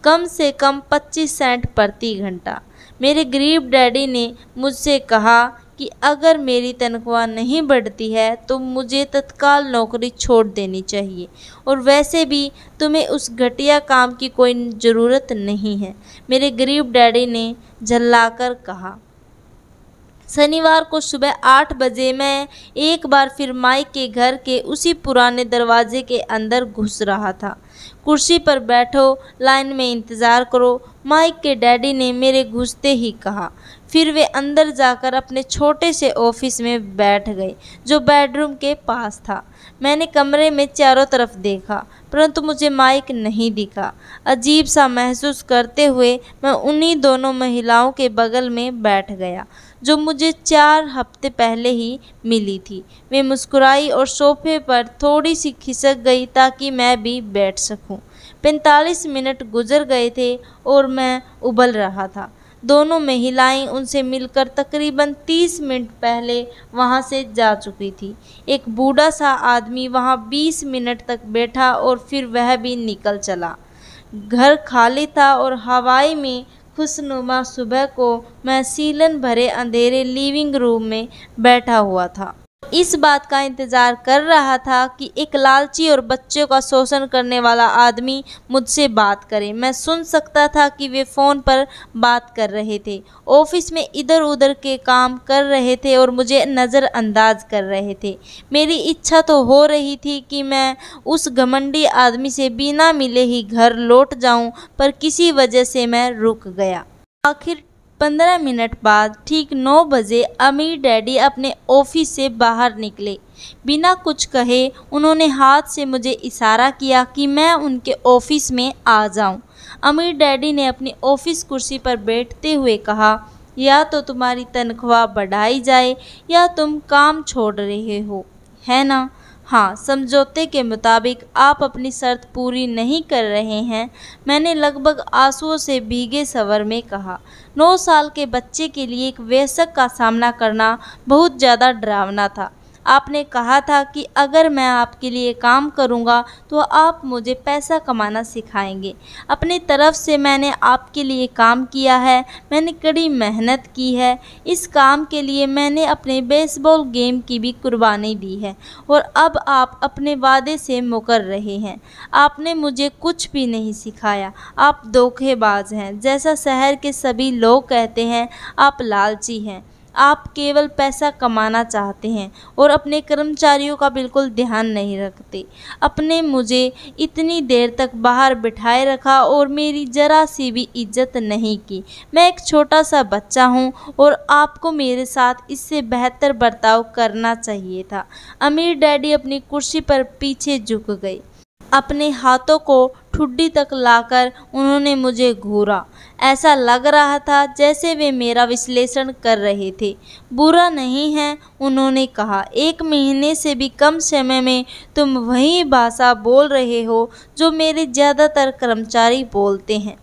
कम से कम 25 सेंट प्रति घंटा। मेरे गरीब डैडी ने मुझसे कहा कि अगर मेरी तनख्वाह नहीं बढ़ती है तो मुझे तत्काल नौकरी छोड़ देनी चाहिए और वैसे भी तुम्हें उस घटिया काम की कोई ज़रूरत नहीं है, मेरे गरीब डैडी ने झल्लाकर कहा। शनिवार को सुबह 8 बजे मैं एक बार फिर माइक के घर के उसी पुराने दरवाजे के अंदर घुस रहा था। कुर्सी पर बैठो, लाइन में इंतज़ार करो, माइक के डैडी ने मेरे घुसते ही कहा। फिर वे अंदर जाकर अपने छोटे से ऑफिस में बैठ गए जो बेडरूम के पास था। मैंने कमरे में चारों तरफ देखा, परंतु मुझे माइक नहीं दिखा। अजीब सा महसूस करते हुए मैं उन्हीं दोनों महिलाओं के बगल में बैठ गया जो मुझे 4 हफ्ते पहले ही मिली थी। वे मुस्कुराई और सोफे पर थोड़ी सी खिसक गई ताकि मैं भी बैठ सकूं। 45 मिनट गुजर गए थे और मैं उबल रहा था। दोनों महिलाएं उनसे मिलकर तकरीबन 30 मिनट पहले वहां से जा चुकी थी। एक बूढ़ा सा आदमी वहां 20 मिनट तक बैठा और फिर वह भी निकल चला। घर खाली था और हवाई में खुशनुमा सुबह को मैं सीलन भरे अंधेरे लिविंग रूम में बैठा हुआ था। इस बात का इंतज़ार कर रहा था कि एक लालची और बच्चों का शोषण करने वाला आदमी मुझसे बात करे। मैं सुन सकता था कि वे फ़ोन पर बात कर रहे थे, ऑफिस में इधर उधर के काम कर रहे थे और मुझे नज़रअंदाज कर रहे थे। मेरी इच्छा तो हो रही थी कि मैं उस घमंडी आदमी से बिना मिले ही घर लौट जाऊं, पर किसी वजह से मैं रुक गया। आखिर 15 मिनट बाद ठीक 9 बजे अमीर डैडी अपने ऑफिस से बाहर निकले। बिना कुछ कहे उन्होंने हाथ से मुझे इशारा किया कि मैं उनके ऑफिस में आ जाऊं। अमीर डैडी ने अपनी ऑफिस कुर्सी पर बैठते हुए कहा, या तो तुम्हारी तनख्वाह बढ़ाई जाए या तुम काम छोड़ रहे हो, है ना? हाँ, समझौते के मुताबिक आप अपनी शर्त पूरी नहीं कर रहे हैं, मैंने लगभग आंसुओं से भीगे स्वर में कहा। 9 साल के बच्चे के लिए एक वयस्क का सामना करना बहुत ज़्यादा डरावना था। आपने कहा था कि अगर मैं आपके लिए काम करूंगा तो आप मुझे पैसा कमाना सिखाएंगे। अपनी तरफ से मैंने आपके लिए काम किया है, मैंने कड़ी मेहनत की है। इस काम के लिए मैंने अपने बेसबॉल गेम की भी कुर्बानी दी है और अब आप अपने वादे से मुकर रहे हैं। आपने मुझे कुछ भी नहीं सिखाया। आप धोखेबाज हैं। जैसा शहर के सभी लोग कहते हैं, आप लालची हैं। आप केवल पैसा कमाना चाहते हैं और अपने कर्मचारियों का बिल्कुल ध्यान नहीं रखते। आपने मुझे इतनी देर तक बाहर बिठाए रखा और मेरी जरा सी भी इज्जत नहीं की। मैं एक छोटा सा बच्चा हूँ और आपको मेरे साथ इससे बेहतर बर्ताव करना चाहिए था। अमीर डैडी अपनी कुर्सी पर पीछे झुक गए। अपने हाथों को ठुड्डी तक लाकर उन्होंने मुझे घूरा। ऐसा लग रहा था जैसे वे मेरा विश्लेषण कर रहे थे। बुरा नहीं है, उन्होंने कहा। 1 महीने से भी कम समय में तुम वही भाषा बोल रहे हो जो मेरे ज़्यादातर कर्मचारी बोलते हैं।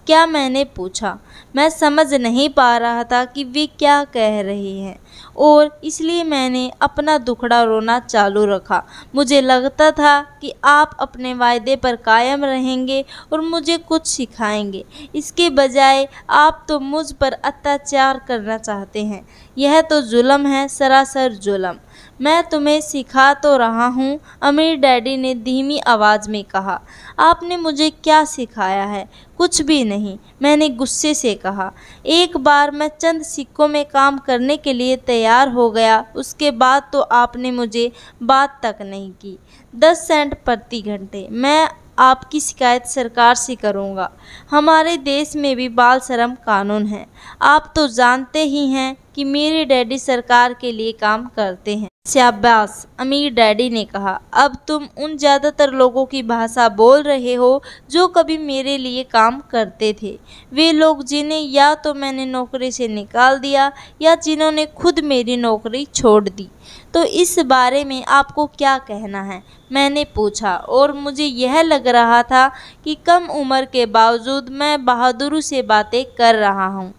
क्या? मैंने पूछा। मैं समझ नहीं पा रहा था कि वे क्या कह रहे हैं और इसलिए मैंने अपना दुखड़ा रोना चालू रखा। मुझे लगता था कि आप अपने वायदे पर कायम रहेंगे और मुझे कुछ सिखाएंगे। इसके बजाय आप तो मुझ पर अत्याचार करना चाहते हैं। यह तो जुल्म है, सरासर जुल्म। मैं तुम्हें सिखा तो रहा हूँ, अमीर डैडी ने धीमी आवाज़ में कहा। आपने मुझे क्या सिखाया है? कुछ भी नहीं, मैंने गुस्से से कहा। एक बार मैं चंद सिक्कों में काम करने के लिए तैयार हो गया, उसके बाद तो आपने मुझे बात तक नहीं की। 10 सेंट प्रति घंटे। मैं आपकी शिकायत सरकार से करूँगा। हमारे देश में भी बाल श्रम कानून है। आप तो जानते ही हैं कि मेरे डैडी सरकार के लिए काम करते हैं। शाबाश, अमीर डैडी ने कहा। अब तुम उन ज़्यादातर लोगों की भाषा बोल रहे हो जो कभी मेरे लिए काम करते थे। वे लोग जिन्हें या तो मैंने नौकरी से निकाल दिया या जिन्होंने खुद मेरी नौकरी छोड़ दी। तो इस बारे में आपको क्या कहना है? मैंने पूछा और मुझे यह लग रहा था कि कम उम्र के बावजूद मैं बहादुरी से बातें कर रहा हूँ।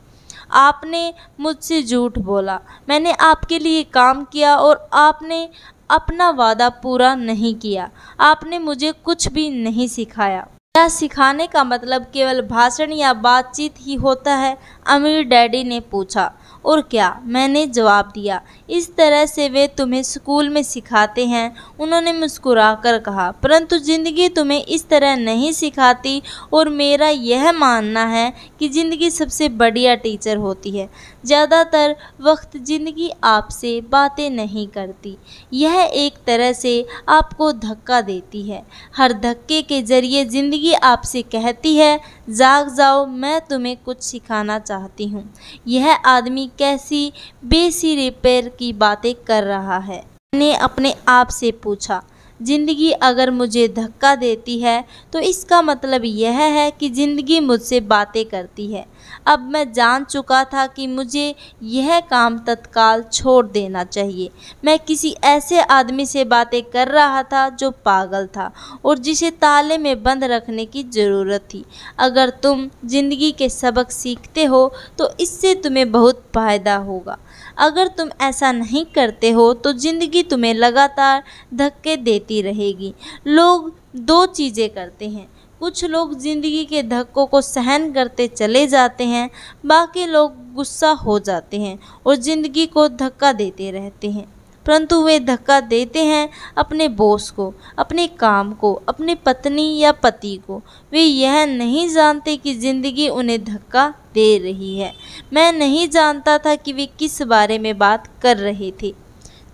आपने मुझसे झूठ बोला। मैंने आपके लिए काम किया और आपने अपना वादा पूरा नहीं किया। आपने मुझे कुछ भी नहीं सिखाया। क्या सिखाने का मतलब केवल भाषण या बातचीत ही होता है? अमीर डैडी ने पूछा। और क्या? मैंने जवाब दिया। इस तरह से वे तुम्हें स्कूल में सिखाते हैं, उन्होंने मुस्कुराकर कहा। परंतु ज़िंदगी तुम्हें इस तरह नहीं सिखाती और मेरा यह मानना है कि ज़िंदगी सबसे बढ़िया टीचर होती है। ज़्यादातर वक्त ज़िंदगी आपसे बातें नहीं करती, यह एक तरह से आपको धक्का देती है। हर धक्के के ज़रिए ज़िंदगी आपसे कहती है, जाग जाओ, मैं तुम्हें कुछ सिखाना चाहती हूँ। यह आदमी कैसी बेसिरे पैर की बातें कर रहा है? मैंने अपने आप से पूछा। ज़िंदगी अगर मुझे धक्का देती है तो इसका मतलब यह है कि ज़िंदगी मुझसे बातें करती है। अब मैं जान चुका था कि मुझे यह काम तत्काल छोड़ देना चाहिए। मैं किसी ऐसे आदमी से बातें कर रहा था जो पागल था और जिसे ताले में बंद रखने की ज़रूरत थी। अगर तुम ज़िंदगी के सबक सीखते हो तो इससे तुम्हें बहुत फ़ायदा होगा। अगर तुम ऐसा नहीं करते हो तो ज़िंदगी तुम्हें लगातार धक्के देती रहेगी। लोग 2 चीज़ें करते हैं। कुछ लोग ज़िंदगी के धक्कों को सहन करते चले जाते हैं, बाकी लोग गुस्सा हो जाते हैं और ज़िंदगी को धक्का देते रहते हैं। परंतु वे धक्का देते हैं अपने बॉस को, अपने काम को, अपनी पत्नी या पति को। वे यह नहीं जानते कि ज़िंदगी उन्हें धक्का दे रही है। मैं नहीं जानता था कि वे किस बारे में बात कर रहे थे।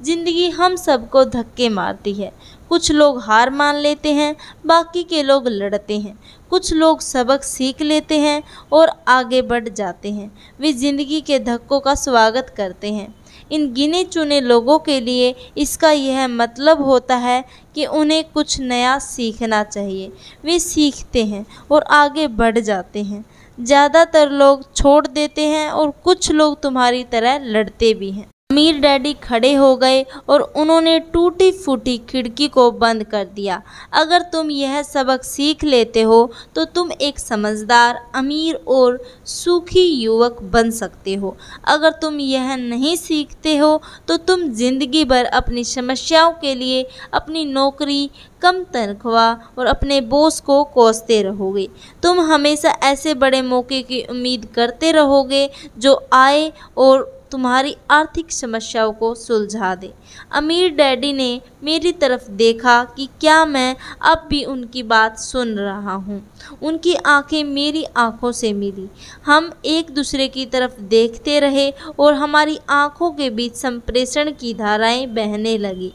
ज़िंदगी हम सबको धक्के मारती है। कुछ लोग हार मान लेते हैं, बाकी के लोग लड़ते हैं। कुछ लोग सबक सीख लेते हैं और आगे बढ़ जाते हैं। वे ज़िंदगी के धक्कों का स्वागत करते हैं। इन गिने चुने लोगों के लिए इसका यह मतलब होता है कि उन्हें कुछ नया सीखना चाहिए। वे सीखते हैं और आगे बढ़ जाते हैं। ज़्यादातर लोग छोड़ देते हैं और कुछ लोग तुम्हारी तरह लड़ते भी हैं। अमीर डैडी खड़े हो गए और उन्होंने टूटी फूटी खिड़की को बंद कर दिया। अगर तुम यह सबक सीख लेते हो तो तुम एक समझदार, अमीर और सुखी युवक बन सकते हो। अगर तुम यह नहीं सीखते हो तो तुम जिंदगी भर अपनी समस्याओं के लिए अपनी नौकरी, कम तनख्वाह और अपने बॉस को कोसते रहोगे। तुम हमेशा ऐसे बड़े मौके की उम्मीद करते रहोगे जो आए और तुम्हारी आर्थिक समस्याओं को सुलझा दे। अमीर डैडी ने मेरी तरफ देखा कि क्या मैं अब भी उनकी बात सुन रहा हूँ। उनकी आंखें मेरी आंखों से मिली। हम एक दूसरे की तरफ देखते रहे और हमारी आंखों के बीच संप्रेषण की धाराएं बहने लगी।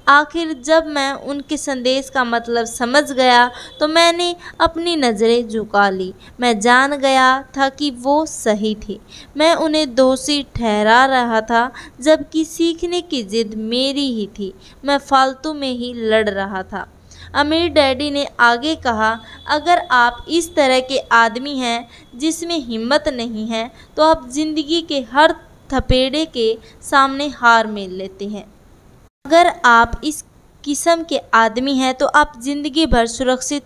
आखिर जब मैं उनके संदेश का मतलब समझ गया तो मैंने अपनी नज़रें झुका ली। मैं जान गया था कि वो सही थे। मैं उन्हें दोषी ठहरा रहा था, जबकि सीखने की जिद मेरी ही थी। मैं फालतू में ही लड़ रहा था। अमीर डैडी ने आगे कहा, अगर आप इस तरह के आदमी हैं जिसमें हिम्मत नहीं है तो आप ज़िंदगी के हर थपेड़े के सामने हार मान लेते हैं। अगर आप इस किस्म के आदमी हैं तो आप ज़िंदगी भर सुरक्षित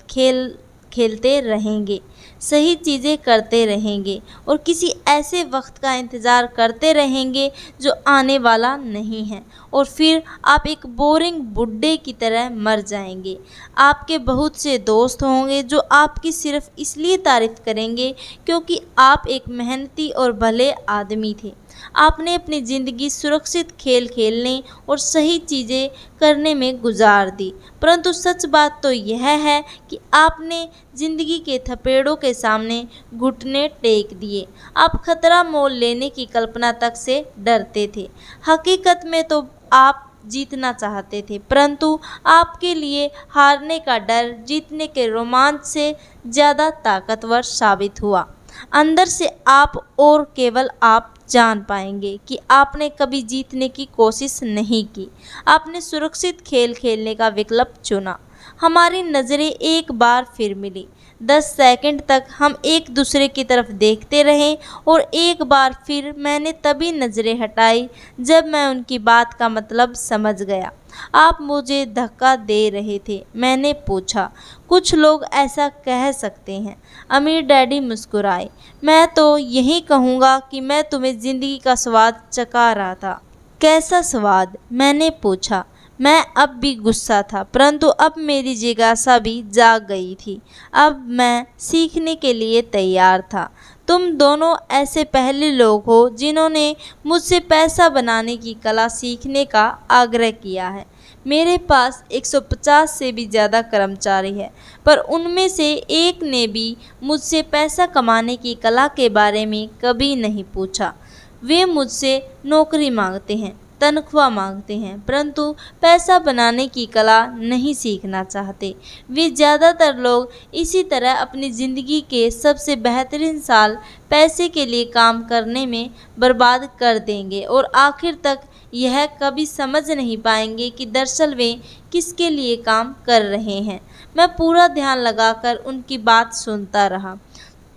खेलते रहेंगे, सही चीज़ें करते रहेंगे और किसी ऐसे वक्त का इंतज़ार करते रहेंगे जो आने वाला नहीं है, और फिर आप एक बोरिंग बुड्ढे की तरह मर जाएंगे। आपके बहुत से दोस्त होंगे जो आपकी सिर्फ इसलिए तारीफ़ करेंगे क्योंकि आप एक मेहनती और भले आदमी थे। आपने अपनी ज़िंदगी सुरक्षित खेल खेलने और सही चीज़ें करने में गुजार दी, परंतु सच बात तो यह है कि आपने ज़िंदगी के थपेड़ों के सामने घुटने टेक दिए। आप खतरा मोल लेने की कल्पना तक से डरते थे। हकीकत में तो आप जीतना चाहते थे, परंतु आपके लिए हारने का डर जीतने के रोमांच से ज़्यादा ताकतवर साबित हुआ। अंदर से आप और केवल आप जान पाएंगे कि आपने कभी जीतने की कोशिश नहीं की। आपने सुरक्षित खेल खेलने का विकल्प चुना। हमारी नज़रें एक बार फिर मिली। 10 सेकंड तक हम एक दूसरे की तरफ देखते रहे और एक बार फिर मैंने तभी नज़रें हटाई जब मैं उनकी बात का मतलब समझ गया। आप मुझे धक्का दे रहे थे, मैंने पूछा। कुछ लोग ऐसा कह सकते हैं। अमीर डैडी मुस्कुराए। मैं तो यही कहूँगा कि मैं तुम्हें ज़िंदगी का स्वाद चखा रहा था। कैसा स्वाद? मैंने पूछा। मैं अब भी गुस्सा था, परंतु अब मेरी जिज्ञासा भी जाग गई थी। अब मैं सीखने के लिए तैयार था। तुम दोनों ऐसे पहले लोग हो जिन्होंने मुझसे पैसा बनाने की कला सीखने का आग्रह किया है। मेरे पास 150 से भी ज़्यादा कर्मचारी हैं, पर उनमें से एक ने भी मुझसे पैसा कमाने की कला के बारे में कभी नहीं पूछा। वे मुझसे नौकरी मांगते हैं, तनख्वाह मांगते हैं, परंतु पैसा बनाने की कला नहीं सीखना चाहते। वे ज़्यादातर लोग इसी तरह अपनी ज़िंदगी के सबसे बेहतरीन साल पैसे के लिए काम करने में बर्बाद कर देंगे और आखिर तक यह कभी समझ नहीं पाएंगे कि दरअसल वे किसके लिए काम कर रहे हैं। मैं पूरा ध्यान लगाकर उनकी बात सुनता रहा।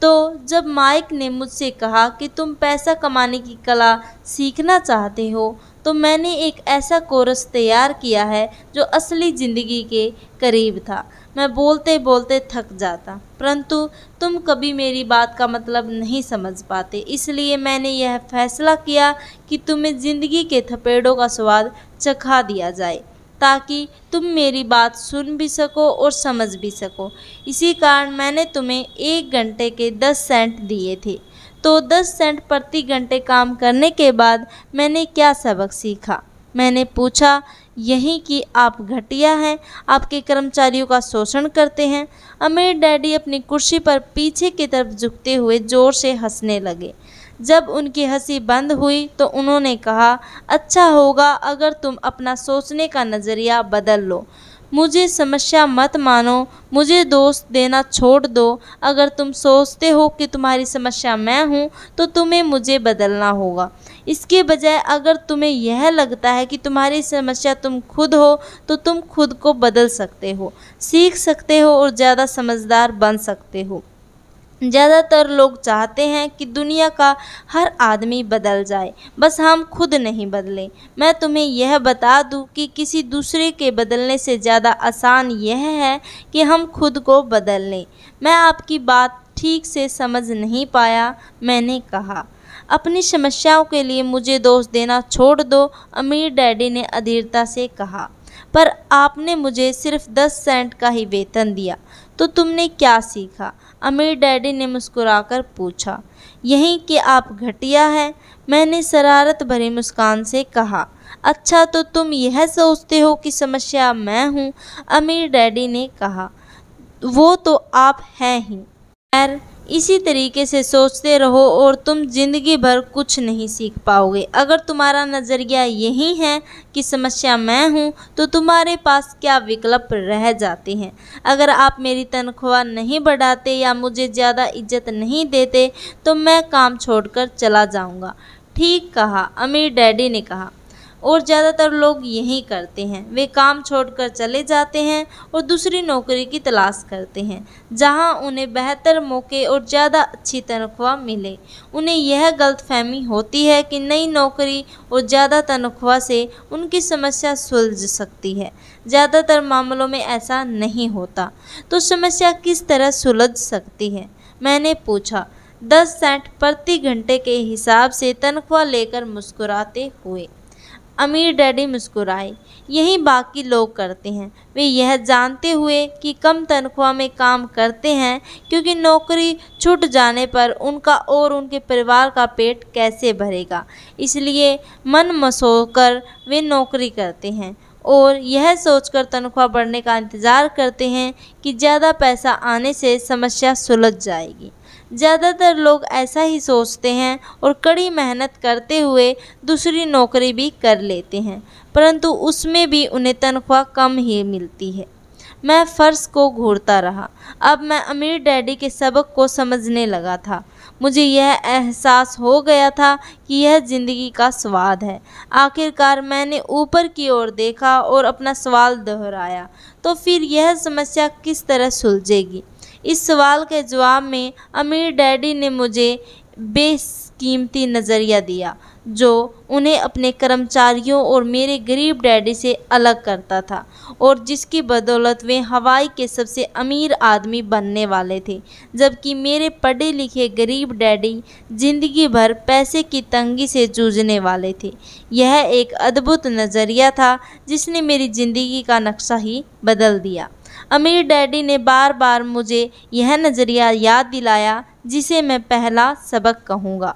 तो जब माइक ने मुझसे कहा कि तुम पैसा कमाने की कला सीखना चाहते हो, तो मैंने एक ऐसा कोरस तैयार किया है जो असली ज़िंदगी के करीब था। मैं बोलते बोलते थक जाता, परंतु तुम कभी मेरी बात का मतलब नहीं समझ पाते। इसलिए मैंने यह फैसला किया कि तुम्हें ज़िंदगी के थपेड़ों का स्वाद चखा दिया जाए, ताकि तुम मेरी बात सुन भी सको और समझ भी सको। इसी कारण मैंने तुम्हें 1 घंटे के 10 सेंट दिए थे। तो 10 सेंट प्रति घंटे काम करने के बाद मैंने क्या सबक सीखा? मैंने पूछा। यही कि आप घटिया हैं, आपके कर्मचारियों का शोषण करते हैं। अमीर डैडी अपनी कुर्सी पर पीछे की तरफ झुकते हुए ज़ोर से हंसने लगे। जब उनकी हंसी बंद हुई तो उन्होंने कहा, अच्छा होगा अगर तुम अपना सोचने का नज़रिया बदल लो। मुझे समस्या मत मानो, मुझे दोष देना छोड़ दो। अगर तुम सोचते हो कि तुम्हारी समस्या मैं हूँ तो तुम्हें मुझे बदलना होगा। इसके बजाय अगर तुम्हें यह लगता है कि तुम्हारी समस्या तुम खुद हो तो तुम खुद को बदल सकते हो, सीख सकते हो और ज़्यादा समझदार बन सकते हो। ज़्यादातर लोग चाहते हैं कि दुनिया का हर आदमी बदल जाए, बस हम खुद नहीं बदलें। मैं तुम्हें यह बता दूं कि किसी दूसरे के बदलने से ज़्यादा आसान यह है कि हम खुद को बदल लें। मैं आपकी बात ठीक से समझ नहीं पाया। मैंने कहा, अपनी समस्याओं के लिए मुझे दोष देना छोड़ दो, अमीर डैडी ने अधीरता से कहा। पर आपने मुझे सिर्फ 10 सेंट का ही वेतन दिया, तो तुमने क्या सीखा? अमीर डैडी ने मुस्कुराकर पूछा। यही कि आप घटिया हैं, मैंने शरारत भरी मुस्कान से कहा। अच्छा, तो तुम यह सोचते हो कि समस्या मैं हूँ? अमीर डैडी ने कहा। वो तो आप हैं ही। खैर, इसी तरीके से सोचते रहो और तुम जिंदगी भर कुछ नहीं सीख पाओगे। अगर तुम्हारा नज़रिया यही है कि समस्या मैं हूँ तो तुम्हारे पास क्या विकल्प रह जाते हैं? अगर आप मेरी तनख्वाह नहीं बढ़ाते या मुझे ज़्यादा इज्जत नहीं देते तो मैं काम छोड़कर चला जाऊँगा। ठीक कहा, अमीर डैडी ने कहा। और ज़्यादातर लोग यही करते हैं, वे काम छोड़कर चले जाते हैं और दूसरी नौकरी की तलाश करते हैं जहां उन्हें बेहतर मौके और ज़्यादा अच्छी तनख्वाह मिले। उन्हें यह गलतफहमी होती है कि नई नौकरी और ज़्यादा तनख्वाह से उनकी समस्या सुलझ सकती है। ज़्यादातर मामलों में ऐसा नहीं होता। तो समस्या किस तरह सुलझ सकती है? मैंने पूछा, 10 सेंट प्रति घंटे के हिसाब से तनख्वाह लेकर मुस्कुराते हुए। अमीर डैडी मुस्कुराए। यही बाकी लोग करते हैं। वे यह जानते हुए कि कम तनख्वाह में काम करते हैं क्योंकि नौकरी छूट जाने पर उनका और उनके परिवार का पेट कैसे भरेगा, इसलिए मन मसोकर वे नौकरी करते हैं और यह सोचकर तनख्वाह बढ़ने का इंतज़ार करते हैं कि ज़्यादा पैसा आने से समस्या सुलझ जाएगी। ज़्यादातर लोग ऐसा ही सोचते हैं और कड़ी मेहनत करते हुए दूसरी नौकरी भी कर लेते हैं, परंतु उसमें भी उन्हें तनख्वाह कम ही मिलती है। मैं फर्श को घूरता रहा। अब मैं अमीर डैडी के सबक को समझने लगा था। मुझे यह एहसास हो गया था कि यह ज़िंदगी का स्वाद है। आखिरकार मैंने ऊपर की ओर देखा और अपना सवाल दोहराया, तो फिर यह समस्या किस तरह सुलझेगी? इस सवाल के जवाब में अमीर डैडी ने मुझे बेकीमती नज़रिया दिया जो उन्हें अपने कर्मचारियों और मेरे गरीब डैडी से अलग करता था और जिसकी बदौलत वे हवाई के सबसे अमीर आदमी बनने वाले थे, जबकि मेरे पढ़े लिखे गरीब डैडी जिंदगी भर पैसे की तंगी से जूझने वाले थे। यह एक अद्भुत नज़रिया था जिसने मेरी ज़िंदगी का नक्शा ही बदल दिया। अमीर डैडी ने बार बार मुझे यह नज़रिया याद दिलाया जिसे मैं पहला सबक कहूँगा।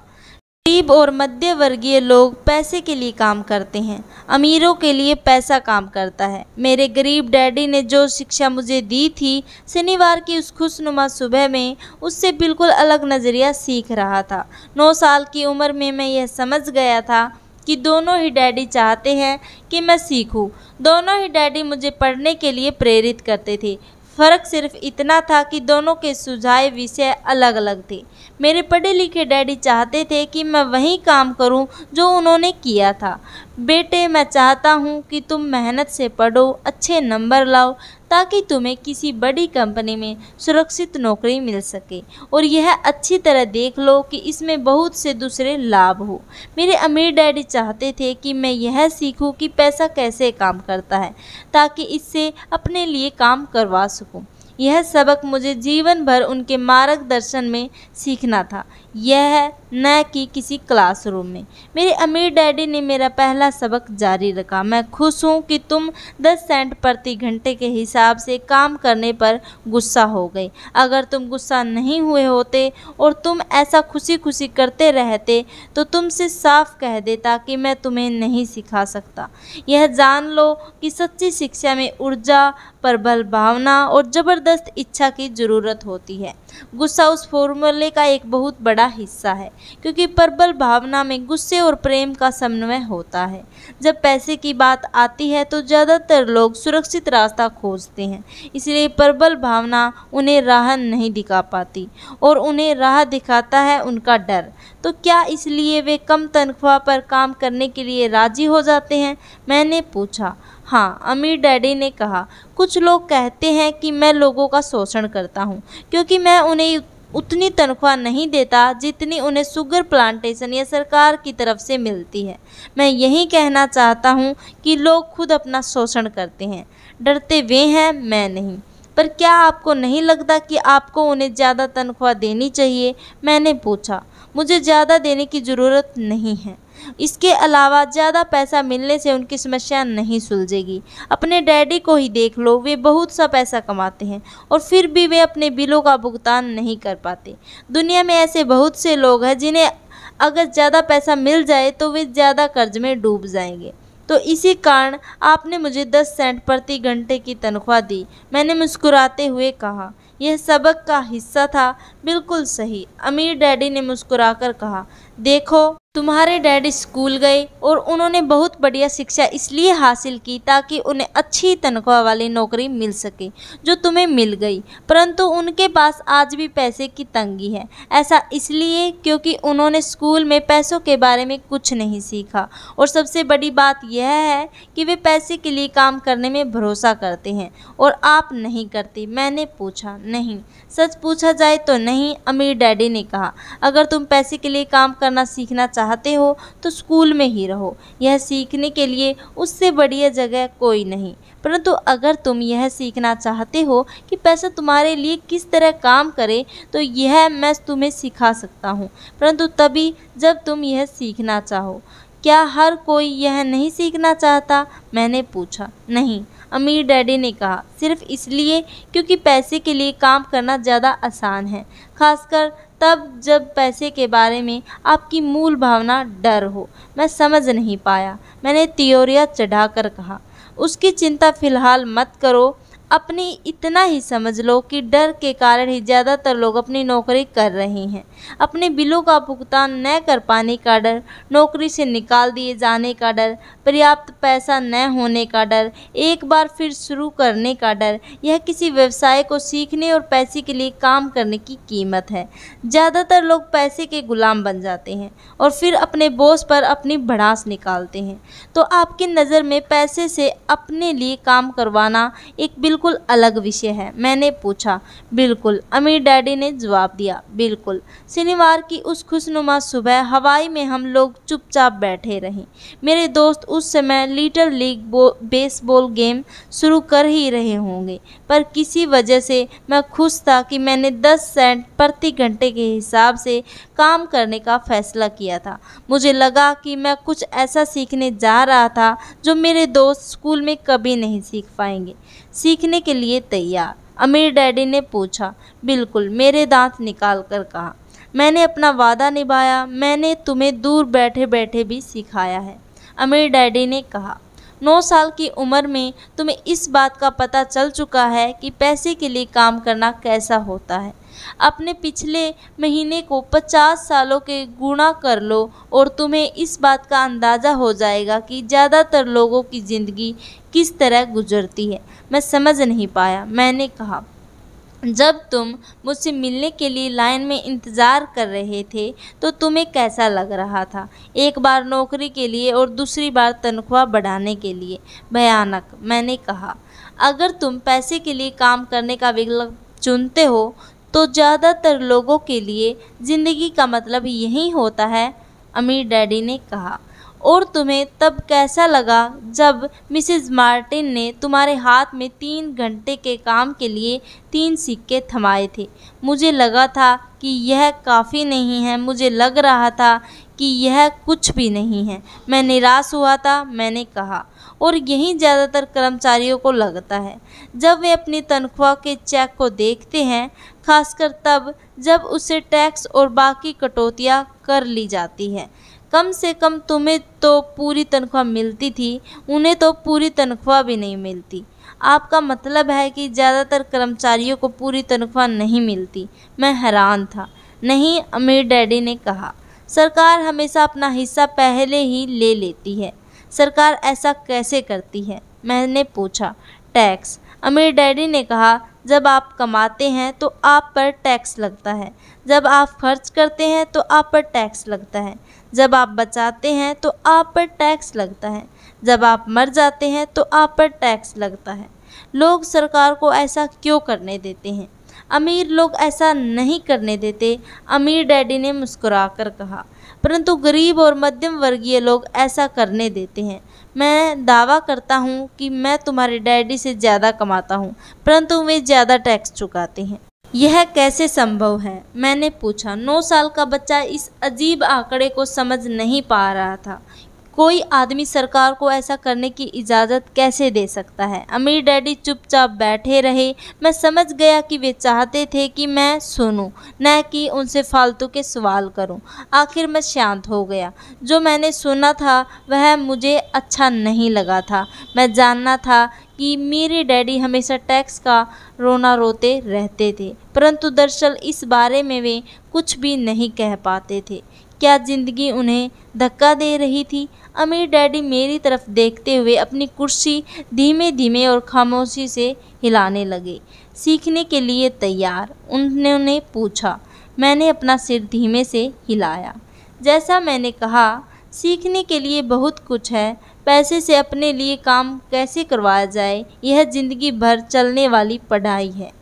गरीब और मध्य वर्गीय लोग पैसे के लिए काम करते हैं, अमीरों के लिए पैसा काम करता है। मेरे गरीब डैडी ने जो शिक्षा मुझे दी थी, शनिवार की उस खुशनुमा सुबह में उससे बिल्कुल अलग नज़रिया सीख रहा था। 9 साल की उम्र में मैं यह समझ गया था कि दोनों ही डैडी चाहते हैं कि मैं सीखूं। दोनों ही डैडी मुझे पढ़ने के लिए प्रेरित करते थे। फ़र्क सिर्फ इतना था कि दोनों के सुझाए विषय अलग अलग थे। मेरे पढ़े लिखे डैडी चाहते थे कि मैं वही काम करूं जो उन्होंने किया था। बेटे, मैं चाहता हूं कि तुम मेहनत से पढ़ो, अच्छे नंबर लाओ ताकि तुम्हें किसी बड़ी कंपनी में सुरक्षित नौकरी मिल सके और यह अच्छी तरह देख लो कि इसमें बहुत से दूसरे लाभ हो। मेरे अमीर डैडी चाहते थे कि मैं यह सीखूं कि पैसा कैसे काम करता है ताकि इससे अपने लिए काम करवा सकूं। यह सबक मुझे जीवन भर उनके मार्गदर्शन में सीखना था, यह न कि किसी क्लासरूम में। मेरे अमीर डैडी ने मेरा पहला सबक जारी रखा। मैं खुश हूँ कि तुम 10 सेंट प्रति घंटे के हिसाब से काम करने पर गुस्सा हो गए। अगर तुम गुस्सा नहीं हुए होते और तुम ऐसा खुशी खुशी करते रहते तो तुमसे साफ कह देता कि मैं तुम्हें नहीं सिखा सकता। यह जान लो कि सच्ची शिक्षा में ऊर्जा, प्रबल भावना और ज़बरदस्त इच्छा की ज़रूरत होती है। गुस्सा उस फॉर्मूले का एक बहुत बड़ा बड़ा हिस्सा है, क्योंकि प्रबल भावना में गुस्से और प्रेम का समन्वय होता है। जब पैसे की बात आती है तो ज़्यादातर लोग सुरक्षित रास्ता खोजते हैं, इसलिए प्रबल भावना उन्हें राह नहीं दिखा पाती और उन्हें राह दिखाता है उनका डर। तो क्या इसलिए वे कम तनख्वाह पर काम करने के लिए राजी हो जाते हैं? मैंने पूछा। हाँ, अमीर डैडी ने कहा, कुछ लोग कहते हैं कि मैं लोगों का शोषण करता हूँ क्योंकि मैं उन्हें उतनी तनख्वाह नहीं देता जितनी उन्हें शुगर प्लांटेशन या सरकार की तरफ से मिलती है। मैं यही कहना चाहता हूँ कि लोग खुद अपना शोषण करते हैं, डरते वे हैं, मैं नहीं। पर क्या आपको नहीं लगता कि आपको उन्हें ज़्यादा तनख्वाह देनी चाहिए? मैंने पूछा। मुझे ज़्यादा देने की ज़रूरत नहीं है। इसके अलावा ज़्यादा पैसा मिलने से उनकी समस्या नहीं सुलझेगी। अपने डैडी को ही देख लो, वे बहुत सा पैसा कमाते हैं और फिर भी वे अपने बिलों का भुगतान नहीं कर पाते। दुनिया में ऐसे बहुत से लोग हैं जिन्हें अगर ज़्यादा पैसा मिल जाए तो वे ज़्यादा कर्ज में डूब जाएंगे। तो इसी कारण आपने मुझे 10 सेंट प्रति घंटे की तनख्वाह दी। मैंने मुस्कुराते हुए कहा। यह सबक का हिस्सा था। बिल्कुल सही, अमीर डैडी ने मुस्कुराकर कहा। देखो, तुम्हारे डैडी स्कूल गए और उन्होंने बहुत बढ़िया शिक्षा इसलिए हासिल की ताकि उन्हें अच्छी तनख्वाह वाली नौकरी मिल सके, जो तुम्हें मिल गई। परंतु उनके पास आज भी पैसे की तंगी है। ऐसा इसलिए क्योंकि उन्होंने स्कूल में पैसों के बारे में कुछ नहीं सीखा, और सबसे बड़ी बात यह है कि वे पैसे के लिए काम करने में भरोसा करते हैं और आप नहीं करते। मैंने पूछा। नहीं, सच पूछा जाए तो नहीं, अमीर डैडी ने कहा। अगर तुम पैसे के लिए काम करना सीखना चाहते हो तो स्कूल में ही रहो। यह सीखने के लिए उससे बढ़िया जगह कोई नहीं। परंतु अगर तुम यह सीखना चाहते हो कि पैसा तुम्हारे लिए किस तरह काम करे, तो यह मैं तुम्हें सिखा सकता हूँ, परंतु तभी जब तुम यह सीखना चाहो। क्या हर कोई यह नहीं सीखना चाहता? मैंने पूछा। नहीं, अमीर डैडी ने कहा। सिर्फ इसलिए क्योंकि पैसे के लिए काम करना ज़्यादा आसान है, खासकर तब जब पैसे के बारे में आपकी मूल भावना डर हो। मैं समझ नहीं पाया। मैंने त्योरिया चढ़ाकर कहा। उसकी चिंता फ़िलहाल मत करो। अपनी इतना ही समझ लो कि डर के कारण ही ज़्यादातर लोग अपनी नौकरी कर रहे हैं। अपने बिलों का भुगतान न कर पाने का डर, नौकरी से निकाल दिए जाने का डर, पर्याप्त पैसा न होने का डर, एक बार फिर शुरू करने का डर, यह किसी व्यवसाय को सीखने और पैसे के लिए काम करने की कीमत है। ज़्यादातर लोग पैसे के गुलाम बन जाते हैं और फिर अपने बॉस पर अपनी भड़ास निकालते हैं। तो आपकी नज़र में पैसे से अपने लिए काम करवाना एक बिल्कुल अलग विषय है? मैंने पूछा। बिल्कुल, अमीर डैडी ने जवाब दिया। बिल्कुल। शनिवार की उस खुशनुमा सुबह हवाई में हम लोग चुपचाप बैठे रहे। मेरे दोस्त उस समय लिटिल लीग बेसबॉल गेम शुरू कर ही रहे होंगे, पर किसी वजह से मैं खुश था कि मैंने 10 सेंट प्रति घंटे के हिसाब से काम करने का फैसला किया था। मुझे लगा कि मैं कुछ ऐसा सीखने जा रहा था जो मेरे दोस्त स्कूल में कभी नहीं सीख पाएंगे। सीखने के लिए तैयार? अमीर डैडी ने पूछा। बिल्कुल, मेरे दांत निकाल कर कहा। मैंने अपना वादा निभाया। मैंने तुम्हें दूर बैठे बैठे भी सिखाया है, अमीर डैडी ने कहा। 9 साल की उम्र में तुम्हें इस बात का पता चल चुका है कि पैसे के लिए काम करना कैसा होता है। अपने पिछले महीने को 50 सालों के गुणा कर लो और तुम्हें इस बात का अंदाज़ा हो जाएगा कि ज़्यादातर लोगों की ज़िंदगी किस तरह गुजरती है। मैं समझ नहीं पाया। मैंने कहा। जब तुम मुझसे मिलने के लिए लाइन में इंतज़ार कर रहे थे तो तुम्हें कैसा लग रहा था? एक बार नौकरी के लिए और दूसरी बार तनख्वाह बढ़ाने के लिए। भयानक, मैंने कहा। अगर तुम पैसे के लिए काम करने का विकल्प चुनते हो तो ज़्यादातर लोगों के लिए ज़िंदगी का मतलब यही होता है, अमीर डैडी ने कहा। और तुम्हें तब कैसा लगा जब मिसेस मार्टिन ने तुम्हारे हाथ में 3 घंटे के काम के लिए 3 सिक्के थमाए थे? मुझे लगा था कि यह काफ़ी नहीं है। मुझे लग रहा था कि यह कुछ भी नहीं है। मैं निराश हुआ था, मैंने कहा। और यही ज़्यादातर कर्मचारियों को लगता है जब वे अपनी तनख्वाह के चेक को देखते हैं, खासकर तब जब उससे टैक्स और बाकी कटौतियाँ कर ली जाती हैं। कम से कम तुम्हें तो पूरी तनख्वाह मिलती थी, उन्हें तो पूरी तनख्वाह भी नहीं मिलती। आपका मतलब है कि ज़्यादातर कर्मचारियों को पूरी तनख्वाह नहीं मिलती? मैं हैरान था। नहीं, अमीर डैडी ने कहा, सरकार हमेशा अपना हिस्सा पहले ही ले लेती है। सरकार ऐसा कैसे करती है? मैंने पूछा। टैक्स, अमीर डैडी ने कहा, जब आप कमाते हैं तो आप पर टैक्स लगता है, जब आप खर्च करते हैं तो आप पर टैक्स लगता है, जब आप बचाते हैं तो आप पर टैक्स लगता है, जब आप मर जाते हैं तो आप पर टैक्स लगता है। लोग सरकार को ऐसा क्यों करने देते हैं? अमीर लोग ऐसा नहीं करने देते, अमीर डैडी ने मुस्कुराकर कहा, परंतु गरीब और मध्यम वर्गीय लोग ऐसा करने देते हैं। मैं दावा करता हूँ कि मैं तुम्हारे डैडी से ज़्यादा कमाता हूँ, परंतु वे ज़्यादा टैक्स चुकाते हैं। यह कैसे संभव है? मैंने पूछा। 9 साल का बच्चा इस अजीब आंकड़े को समझ नहीं पा रहा था। कोई आदमी सरकार को ऐसा करने की इजाज़त कैसे दे सकता है? अमीर डैडी चुपचाप बैठे रहे। मैं समझ गया कि वे चाहते थे कि मैं सुनूं, न कि उनसे फालतू के सवाल करूं। आखिर मैं शांत हो गया। जो मैंने सुना था वह मुझे अच्छा नहीं लगा था। मैं जानना था कि मेरे डैडी हमेशा टैक्स का रोना रोते रहते थे, परंतु दरअसल इस बारे में वे कुछ भी नहीं कह पाते थे। क्या ज़िंदगी उन्हें धक्का दे रही थी? अमीर डैडी मेरी तरफ देखते हुए अपनी कुर्सी धीमे धीमे और खामोशी से हिलाने लगे। सीखने के लिए तैयार? उन्होंने पूछा। मैंने अपना सिर धीमे से हिलाया। जैसा मैंने कहा, सीखने के लिए बहुत कुछ है। पैसे से अपने लिए काम कैसे करवाया जाए, यह ज़िंदगी भर चलने वाली पढ़ाई है।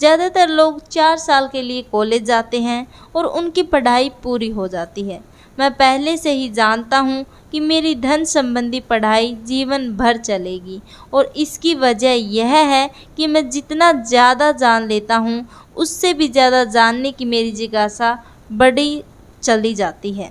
ज़्यादातर लोग 4 साल के लिए कॉलेज जाते हैं और उनकी पढ़ाई पूरी हो जाती है। मैं पहले से ही जानता हूँ कि मेरी धन संबंधी पढ़ाई जीवन भर चलेगी, और इसकी वजह यह है कि मैं जितना ज़्यादा जान लेता हूँ, उससे भी ज़्यादा जानने की मेरी जिज्ञासा बढ़ी चली जाती है।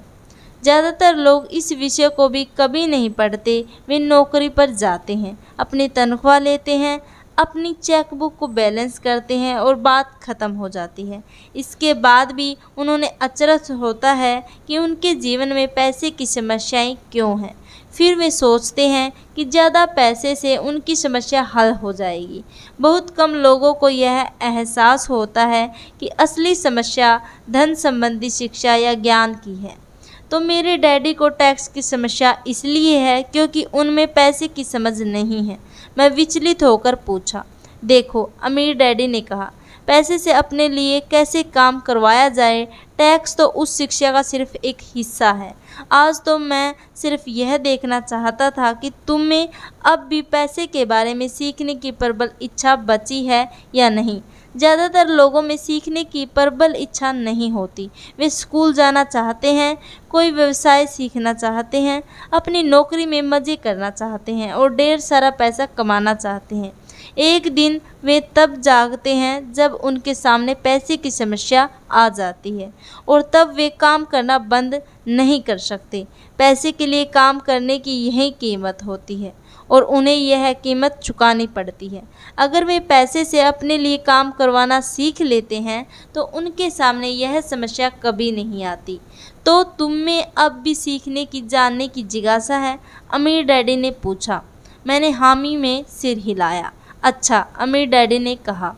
ज़्यादातर लोग इस विषय को भी कभी नहीं पढ़ते। वे नौकरी पर जाते हैं, अपनी तनख्वाह लेते हैं, अपनी चेकबुक को बैलेंस करते हैं और बात ख़त्म हो जाती है। इसके बाद भी उन्होंने अचरज होता है कि उनके जीवन में पैसे की समस्याएं क्यों हैं। फिर वे सोचते हैं कि ज़्यादा पैसे से उनकी समस्या हल हो जाएगी। बहुत कम लोगों को यह एहसास होता है कि असली समस्या धन संबंधी शिक्षा या ज्ञान की है। तो मेरे डैडी को टैक्स की समस्या इसलिए है क्योंकि उनमें पैसे की समझ नहीं है। मैं विचलित होकर पूछा। देखो, अमीर डैडी ने कहा, पैसे से अपने लिए कैसे काम करवाया जाए, टैक्स तो उस शिक्षा का सिर्फ एक हिस्सा है। आज तो मैं सिर्फ यह देखना चाहता था कि तुम में अब भी पैसे के बारे में सीखने की प्रबल इच्छा बची है या नहीं। ज़्यादातर लोगों में सीखने की प्रबल इच्छा नहीं होती। वे स्कूल जाना चाहते हैं, कोई व्यवसाय सीखना चाहते हैं, अपनी नौकरी में मज़े करना चाहते हैं और ढेर सारा पैसा कमाना चाहते हैं। एक दिन वे तब जागते हैं जब उनके सामने पैसे की समस्या आ जाती है, और तब वे काम करना बंद नहीं कर सकते। पैसे के लिए काम करने की यही कीमत होती है, और उन्हें यह कीमत चुकानी पड़ती है। अगर वे पैसे से अपने लिए काम करवाना सीख लेते हैं तो उनके सामने यह समस्या कभी नहीं आती। तो तुम में अब भी सीखने की, जानने की जिज्ञासा है? अमीर डैडी ने पूछा। मैंने हामी में सिर हिलाया। अच्छा, अमीर डैडी ने कहा,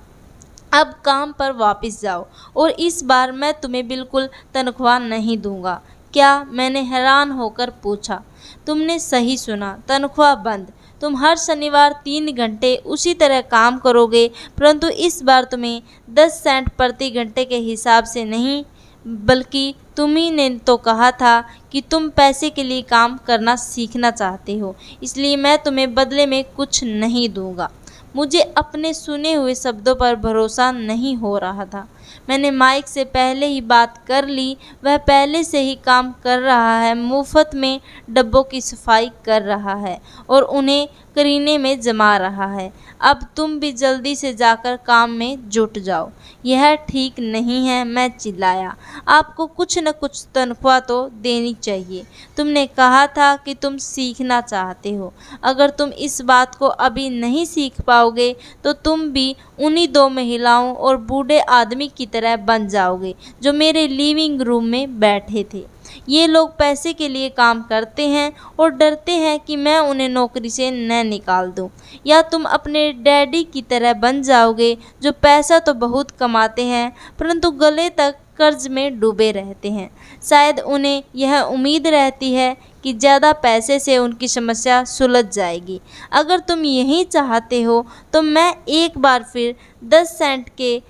अब काम पर वापस जाओ, और इस बार मैं तुम्हें बिल्कुल तनख्वाह नहीं दूंगा। क्या? मैंने हैरान होकर पूछा। तुमने सही सुना, तनख्वाह बंद। तुम हर शनिवार 3 घंटे उसी तरह काम करोगे, परंतु इस बार तुम्हें 10 सेंट प्रति घंटे के हिसाब से नहीं, बल्कि तुम्ही ने तो कहा था कि तुम पैसे के लिए काम करना सीखना चाहते हो, इसलिए मैं तुम्हें बदले में कुछ नहीं दूंगा। मुझे अपने सुने हुए शब्दों पर भरोसा नहीं हो रहा था। मैंने माइक से पहले ही बात कर ली। वह पहले से ही काम कर रहा है, मुफ्त में डब्बों की सफाई कर रहा है और उन्हें करीने में जमा रहा है। अब तुम भी जल्दी से जाकर काम में जुट जाओ। यह ठीक नहीं है, मैं चिल्लाया। आपको कुछ न कुछ तनख्वाह तो देनी चाहिए। तुमने कहा था कि तुम सीखना चाहते हो। अगर तुम इस बात को अभी नहीं सीख पाओगे तो तुम भी उन्हीं 2 महिलाओं और बूढ़े आदमी की तरह बन जाओगे जो मेरे लिविंग रूम में बैठे थे। ये लोग पैसे के लिए काम करते हैं और डरते हैं कि मैं उन्हें नौकरी से न निकाल दूं। या तुम अपने डैडी की तरह बन जाओगे जो पैसा तो बहुत कमाते हैं परंतु गले तक कर्ज में डूबे रहते हैं। शायद उन्हें यह उम्मीद रहती है कि ज़्यादा पैसे से उनकी समस्या सुलझ जाएगी। अगर तुम यही चाहते हो तो मैं एक बार फिर 10 सेंट के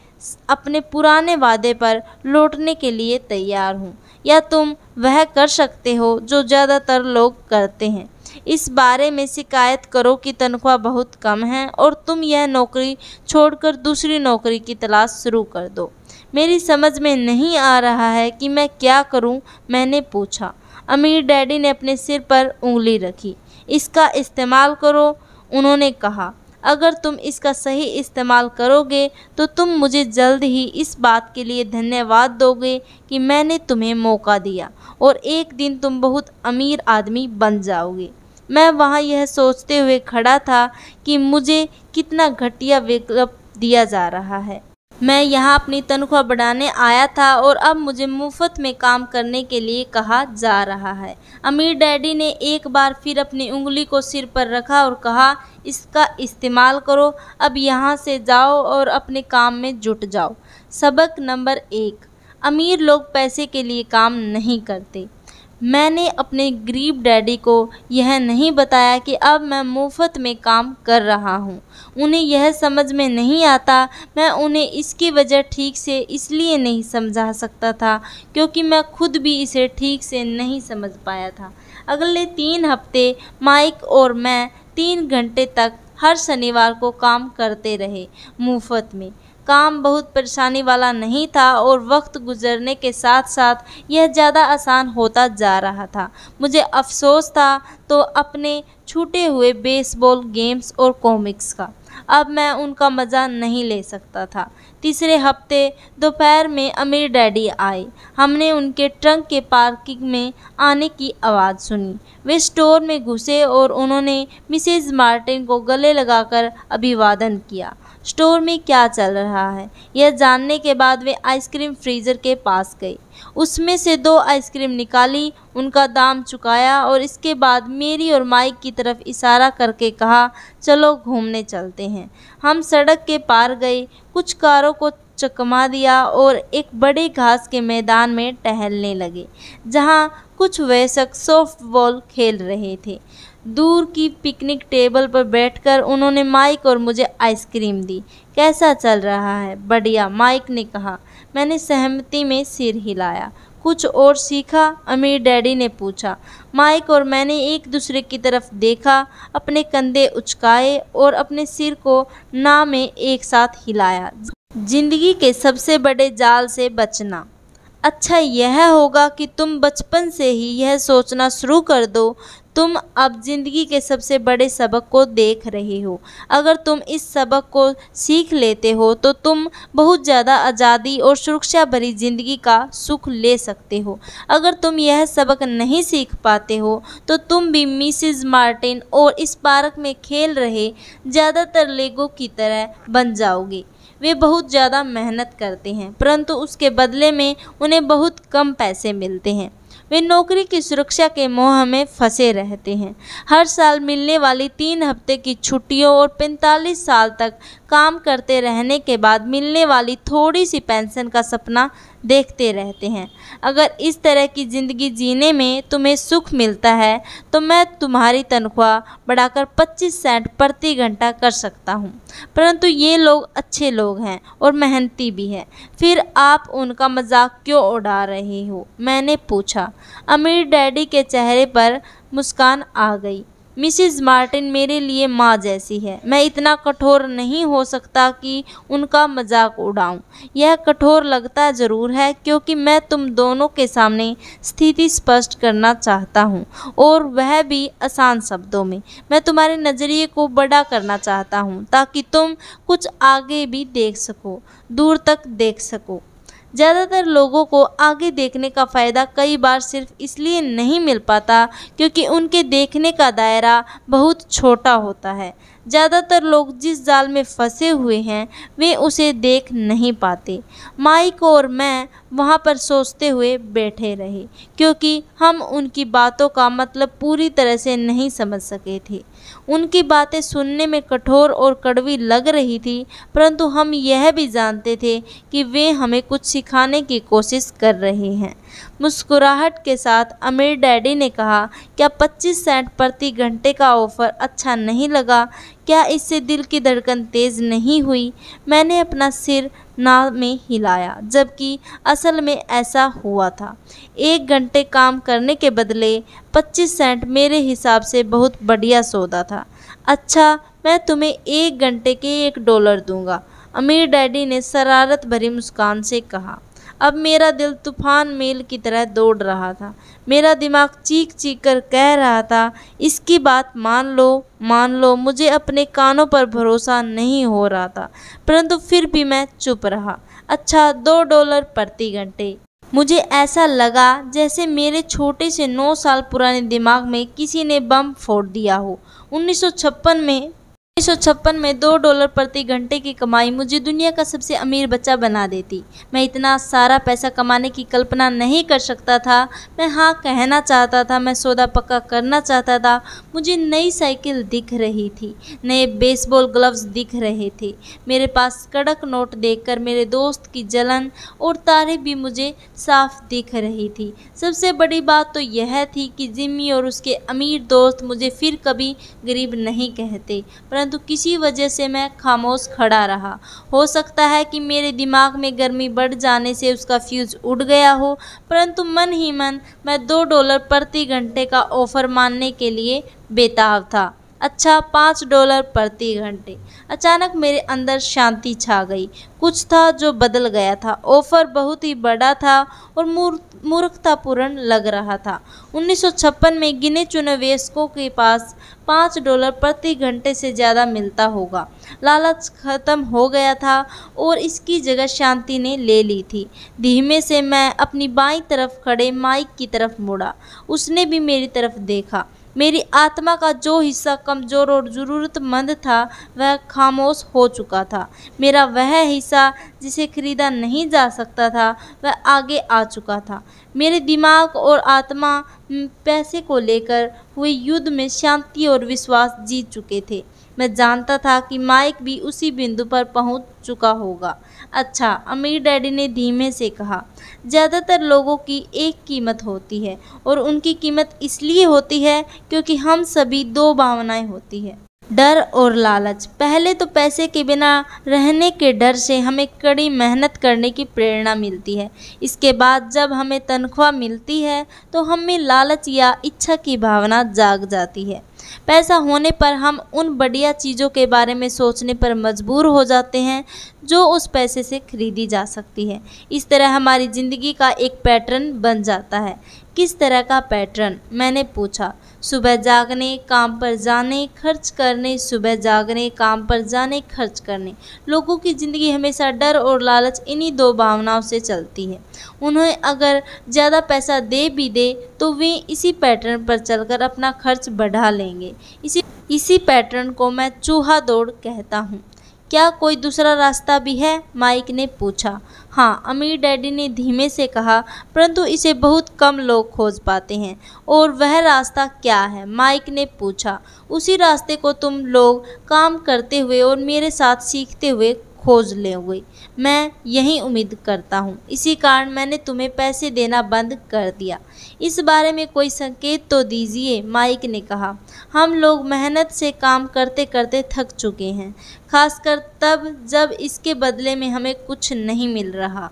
अपने पुराने वादे पर लौटने के लिए तैयार हूँ, या तुम वह कर सकते हो जो ज़्यादातर लोग करते हैं, इस बारे में शिकायत करो कि तनख्वाह बहुत कम है और तुम यह नौकरी छोड़कर दूसरी नौकरी की तलाश शुरू कर दो। मेरी समझ में नहीं आ रहा है कि मैं क्या करूं, मैंने पूछा। अमीर डैडी ने अपने सिर पर उंगली रखी। इसका इस्तेमाल करो, उन्होंने कहा। अगर तुम इसका सही इस्तेमाल करोगे तो तुम मुझे जल्द ही इस बात के लिए धन्यवाद दोगे कि मैंने तुम्हें मौका दिया और एक दिन तुम बहुत अमीर आदमी बन जाओगे। मैं वहाँ यह सोचते हुए खड़ा था कि मुझे कितना घटिया विकल्प दिया जा रहा है। मैं यहाँ अपनी तनख्वाह बढ़ाने आया था और अब मुझे मुफ्त में काम करने के लिए कहा जा रहा है। अमीर डैडी ने एक बार फिर अपनी उंगली को सिर पर रखा और कहा, इसका इस्तेमाल करो, अब यहाँ से जाओ और अपने काम में जुट जाओ। सबक नंबर 1, अमीर लोग पैसे के लिए काम नहीं करते। मैंने अपने गरीब डैडी को यह नहीं बताया कि अब मैं मुफ्त में काम कर रहा हूँ। उन्हें यह समझ में नहीं आता। मैं उन्हें इसकी वजह ठीक से इसलिए नहीं समझा सकता था क्योंकि मैं खुद भी इसे ठीक से नहीं समझ पाया था। अगले 3 हफ्ते माइक और मैं 3 घंटे तक हर शनिवार को काम करते रहे, मुफ्त में। काम बहुत परेशानी वाला नहीं था और वक्त गुजरने के साथ साथ यह ज़्यादा आसान होता जा रहा था। मुझे अफसोस था तो अपने छूटे हुए बेसबॉल गेम्स और कॉमिक्स का। अब मैं उनका मज़ा नहीं ले सकता था। तीसरे हफ्ते दोपहर में अमीर डैडी आए। हमने उनके ट्रंक के पार्किंग में आने की आवाज़ सुनी। वे स्टोर में घुसे और उन्होंने मिसेज मार्टिन को गले लगाकर अभिवादन किया। स्टोर में क्या चल रहा है यह जानने के बाद वे आइसक्रीम फ्रीज़र के पास गए। उसमें से 2 आइसक्रीम निकाली, उनका दाम चुकाया और इसके बाद मेरी और माइक की तरफ इशारा करके कहा, चलो घूमने चलते हैं। हम सड़क के पार गए, कुछ कारों को चकमा दिया और एक बड़े घास के मैदान में टहलने लगे जहां कुछ वयस्क सॉफ्टबॉल खेल रहे थे। दूर की पिकनिक टेबल पर बैठकर उन्होंने माइक और मुझे आइसक्रीम दी। कैसा चल रहा है? बढ़िया, माइक ने कहा। मैंने सहमति में सिर हिलाया। कुछ और सीखा? अमीर डैडी ने पूछा। माइक और मैंने एक दूसरे की तरफ देखा, अपने कंधे उचकाए और अपने सिर को ना में एक साथ हिलाया। जिंदगी के सबसे बड़े जाल से बचना। अच्छा यह होगा कि तुम बचपन से ही यह सोचना शुरू कर दो। तुम अब ज़िंदगी के सबसे बड़े सबक को देख रहे हो। अगर तुम इस सबक को सीख लेते हो तो तुम बहुत ज़्यादा आज़ादी और सुरक्षा भरी ज़िंदगी का सुख ले सकते हो। अगर तुम यह सबक नहीं सीख पाते हो तो तुम भी मिसेज मार्टिन और इस पार्क में खेल रहे ज़्यादातर लोगों की तरह बन जाओगे। वे बहुत ज़्यादा मेहनत करते हैं परंतु उसके बदले में उन्हें बहुत कम पैसे मिलते हैं। वे नौकरी की सुरक्षा के मोह में फंसे रहते हैं। हर साल मिलने वाली 3 हफ्ते की छुट्टियों और 45 साल तक काम करते रहने के बाद मिलने वाली थोड़ी सी पेंशन का सपना देखते रहते हैं। अगर इस तरह की ज़िंदगी जीने में तुम्हें सुख मिलता है तो मैं तुम्हारी तनख्वाह बढ़ाकर 25 सेंट प्रति घंटा कर सकता हूँ। परंतु ये लोग अच्छे लोग हैं और मेहनती भी हैं, फिर आप उनका मजाक क्यों उड़ा रहे हो? मैंने पूछा। अमीर डैडी के चेहरे पर मुस्कान आ गई। मिसेज मार्टिन मेरे लिए माँ जैसी है। मैं इतना कठोर नहीं हो सकता कि उनका मजाक उड़ाऊं। यह कठोर लगता ज़रूर है क्योंकि मैं तुम दोनों के सामने स्थिति स्पष्ट करना चाहता हूं और वह भी आसान शब्दों में। मैं तुम्हारे नज़रिए को बड़ा करना चाहता हूं ताकि तुम कुछ आगे भी देख सको, दूर तक देख सको। ज़्यादातर लोगों को आगे देखने का फ़ायदा कई बार सिर्फ इसलिए नहीं मिल पाता क्योंकि उनके देखने का दायरा बहुत छोटा होता है। ज़्यादातर लोग जिस जाल में फंसे हुए हैं वे उसे देख नहीं पाते। माइक और मैं वहाँ पर सोचते हुए बैठे रहे, क्योंकि हम उनकी बातों का मतलब पूरी तरह से नहीं समझ सके थे। उनकी बातें सुनने में कठोर और कड़वी लग रही थी, परंतु हम यह भी जानते थे कि वे हमें कुछ सिखाने की कोशिश कर रहे हैं। मुस्कुराहट के साथ अमीर डैडी ने कहा, क्या 25 सेंट प्रति घंटे का ऑफ़र अच्छा नहीं लगा? क्या इससे दिल की धड़कन तेज़ नहीं हुई? मैंने अपना सिर ना में हिलाया, जबकि असल में ऐसा हुआ था। 1 घंटे काम करने के बदले 25 सेंट मेरे हिसाब से बहुत बढ़िया सौदा था। अच्छा, मैं तुम्हें 1 घंटे के $1 दूंगा, अमीर डैडी ने शरारत भरी मुस्कान से कहा। अब मेरा दिल तूफान मेल की तरह दौड़ रहा था। मेरा दिमाग चीख चीख कर कह रहा था, इसकी बात मान लो। मुझे अपने कानों पर भरोसा नहीं हो रहा था, परंतु फिर भी मैं चुप रहा। अच्छा, $2 प्रति घंटे। मुझे ऐसा लगा जैसे मेरे छोटे से 9 साल पुराने दिमाग में किसी ने बम फोड़ दिया हो। 1956 में $2 प्रति घंटे की कमाई मुझे दुनिया का सबसे अमीर बच्चा बना देती। मैं इतना सारा पैसा कमाने की कल्पना नहीं कर सकता था। मैं हाँ कहना चाहता था, मैं सौदा पक्का करना चाहता था। मुझे नई साइकिल दिख रही थी, नए बेसबॉल ग्लव्स दिख रहे थे। मेरे पास कड़क नोट देखकर मेरे दोस्त की जलन और तारीफ भी मुझे साफ दिख रही थी। सबसे बड़ी बात तो यह थी कि जिम्मी और उसके अमीर दोस्त मुझे फिर कभी गरीब नहीं कहते, परंतु किसी वजह से मैं खामोश खड़ा रहा। हो सकता है कि मेरे दिमाग में गर्मी बढ़ जाने से उसका फ्यूज उड़ गया हो, परंतु मन ही मन मैं $2 प्रति घंटे का ऑफर मानने के लिए बेताब था। अच्छा, $5 प्रति घंटे। अचानक मेरे अंदर शांति छा गई। कुछ था जो बदल गया था। ऑफर बहुत ही बड़ा था और मूर्खतापूर्ण लग रहा था। 1956 में गिने चुने वयस्कों के पास $5 प्रति घंटे से ज़्यादा मिलता होगा। लालच खत्म हो गया था और इसकी जगह शांति ने ले ली थी। धीमे से मैं अपनी बाईं तरफ खड़े माइक की तरफ मुड़ा। उसने भी मेरी तरफ देखा। मेरी आत्मा का जो हिस्सा कमज़ोर और ज़रूरतमंद था वह खामोश हो चुका था। मेरा वह हिस्सा जिसे खरीदा नहीं जा सकता था वह आगे आ चुका था। मेरे दिमाग और आत्मा पैसे को लेकर हुए युद्ध में शांति और विश्वास जीत चुके थे। मैं जानता था कि माइक भी उसी बिंदु पर पहुंच चुका होगा। अच्छा, अमीर डैडी ने धीमे से कहा, ज़्यादातर लोगों की एक कीमत होती है और उनकी कीमत इसलिए होती है क्योंकि हम सभी 2 भावनाएं होती है, डर और लालच। पहले तो पैसे के बिना रहने के डर से हमें कड़ी मेहनत करने की प्रेरणा मिलती है। इसके बाद जब हमें तनख्वाह मिलती है तो हमें लालच या इच्छा की भावना जाग जाती है। पैसा होने पर हम उन बढ़िया चीज़ों के बारे में सोचने पर मजबूर हो जाते हैं जो उस पैसे से खरीदी जा सकती है। इस तरह हमारी ज़िंदगी का एक पैटर्न बन जाता है। किस तरह का पैटर्न? मैंने पूछा। सुबह जागने, काम पर जाने, खर्च करने, सुबह जागने, काम पर जाने, खर्च करने। लोगों की ज़िंदगी हमेशा डर और लालच इन्हीं 2 भावनाओं से चलती है। उन्हें अगर ज़्यादा पैसा दे तो वे इसी पैटर्न पर चलकर अपना खर्च बढ़ा लेंगे। इसी पैटर्न को मैं चूहा दौड़ कहता हूँ। क्या कोई दूसरा रास्ता भी है? माइक ने पूछा। हाँ, अमीर डैडी ने धीमे से कहा, परंतु इसे बहुत कम लोग खोज पाते हैं। और वह रास्ता क्या है? माइक ने पूछा। उसी रास्ते को तुम लोग काम करते हुए और मेरे साथ सीखते हुए खोज लोगे। मैं यही उम्मीद करता हूँ। इसी कारण मैंने तुम्हें पैसे देना बंद कर दिया। इस बारे में कोई संकेत तो दीजिए, माइक ने कहा। हम लोग मेहनत से काम करते करते थक चुके हैं, खासकर तब जब इसके बदले में हमें कुछ नहीं मिल रहा।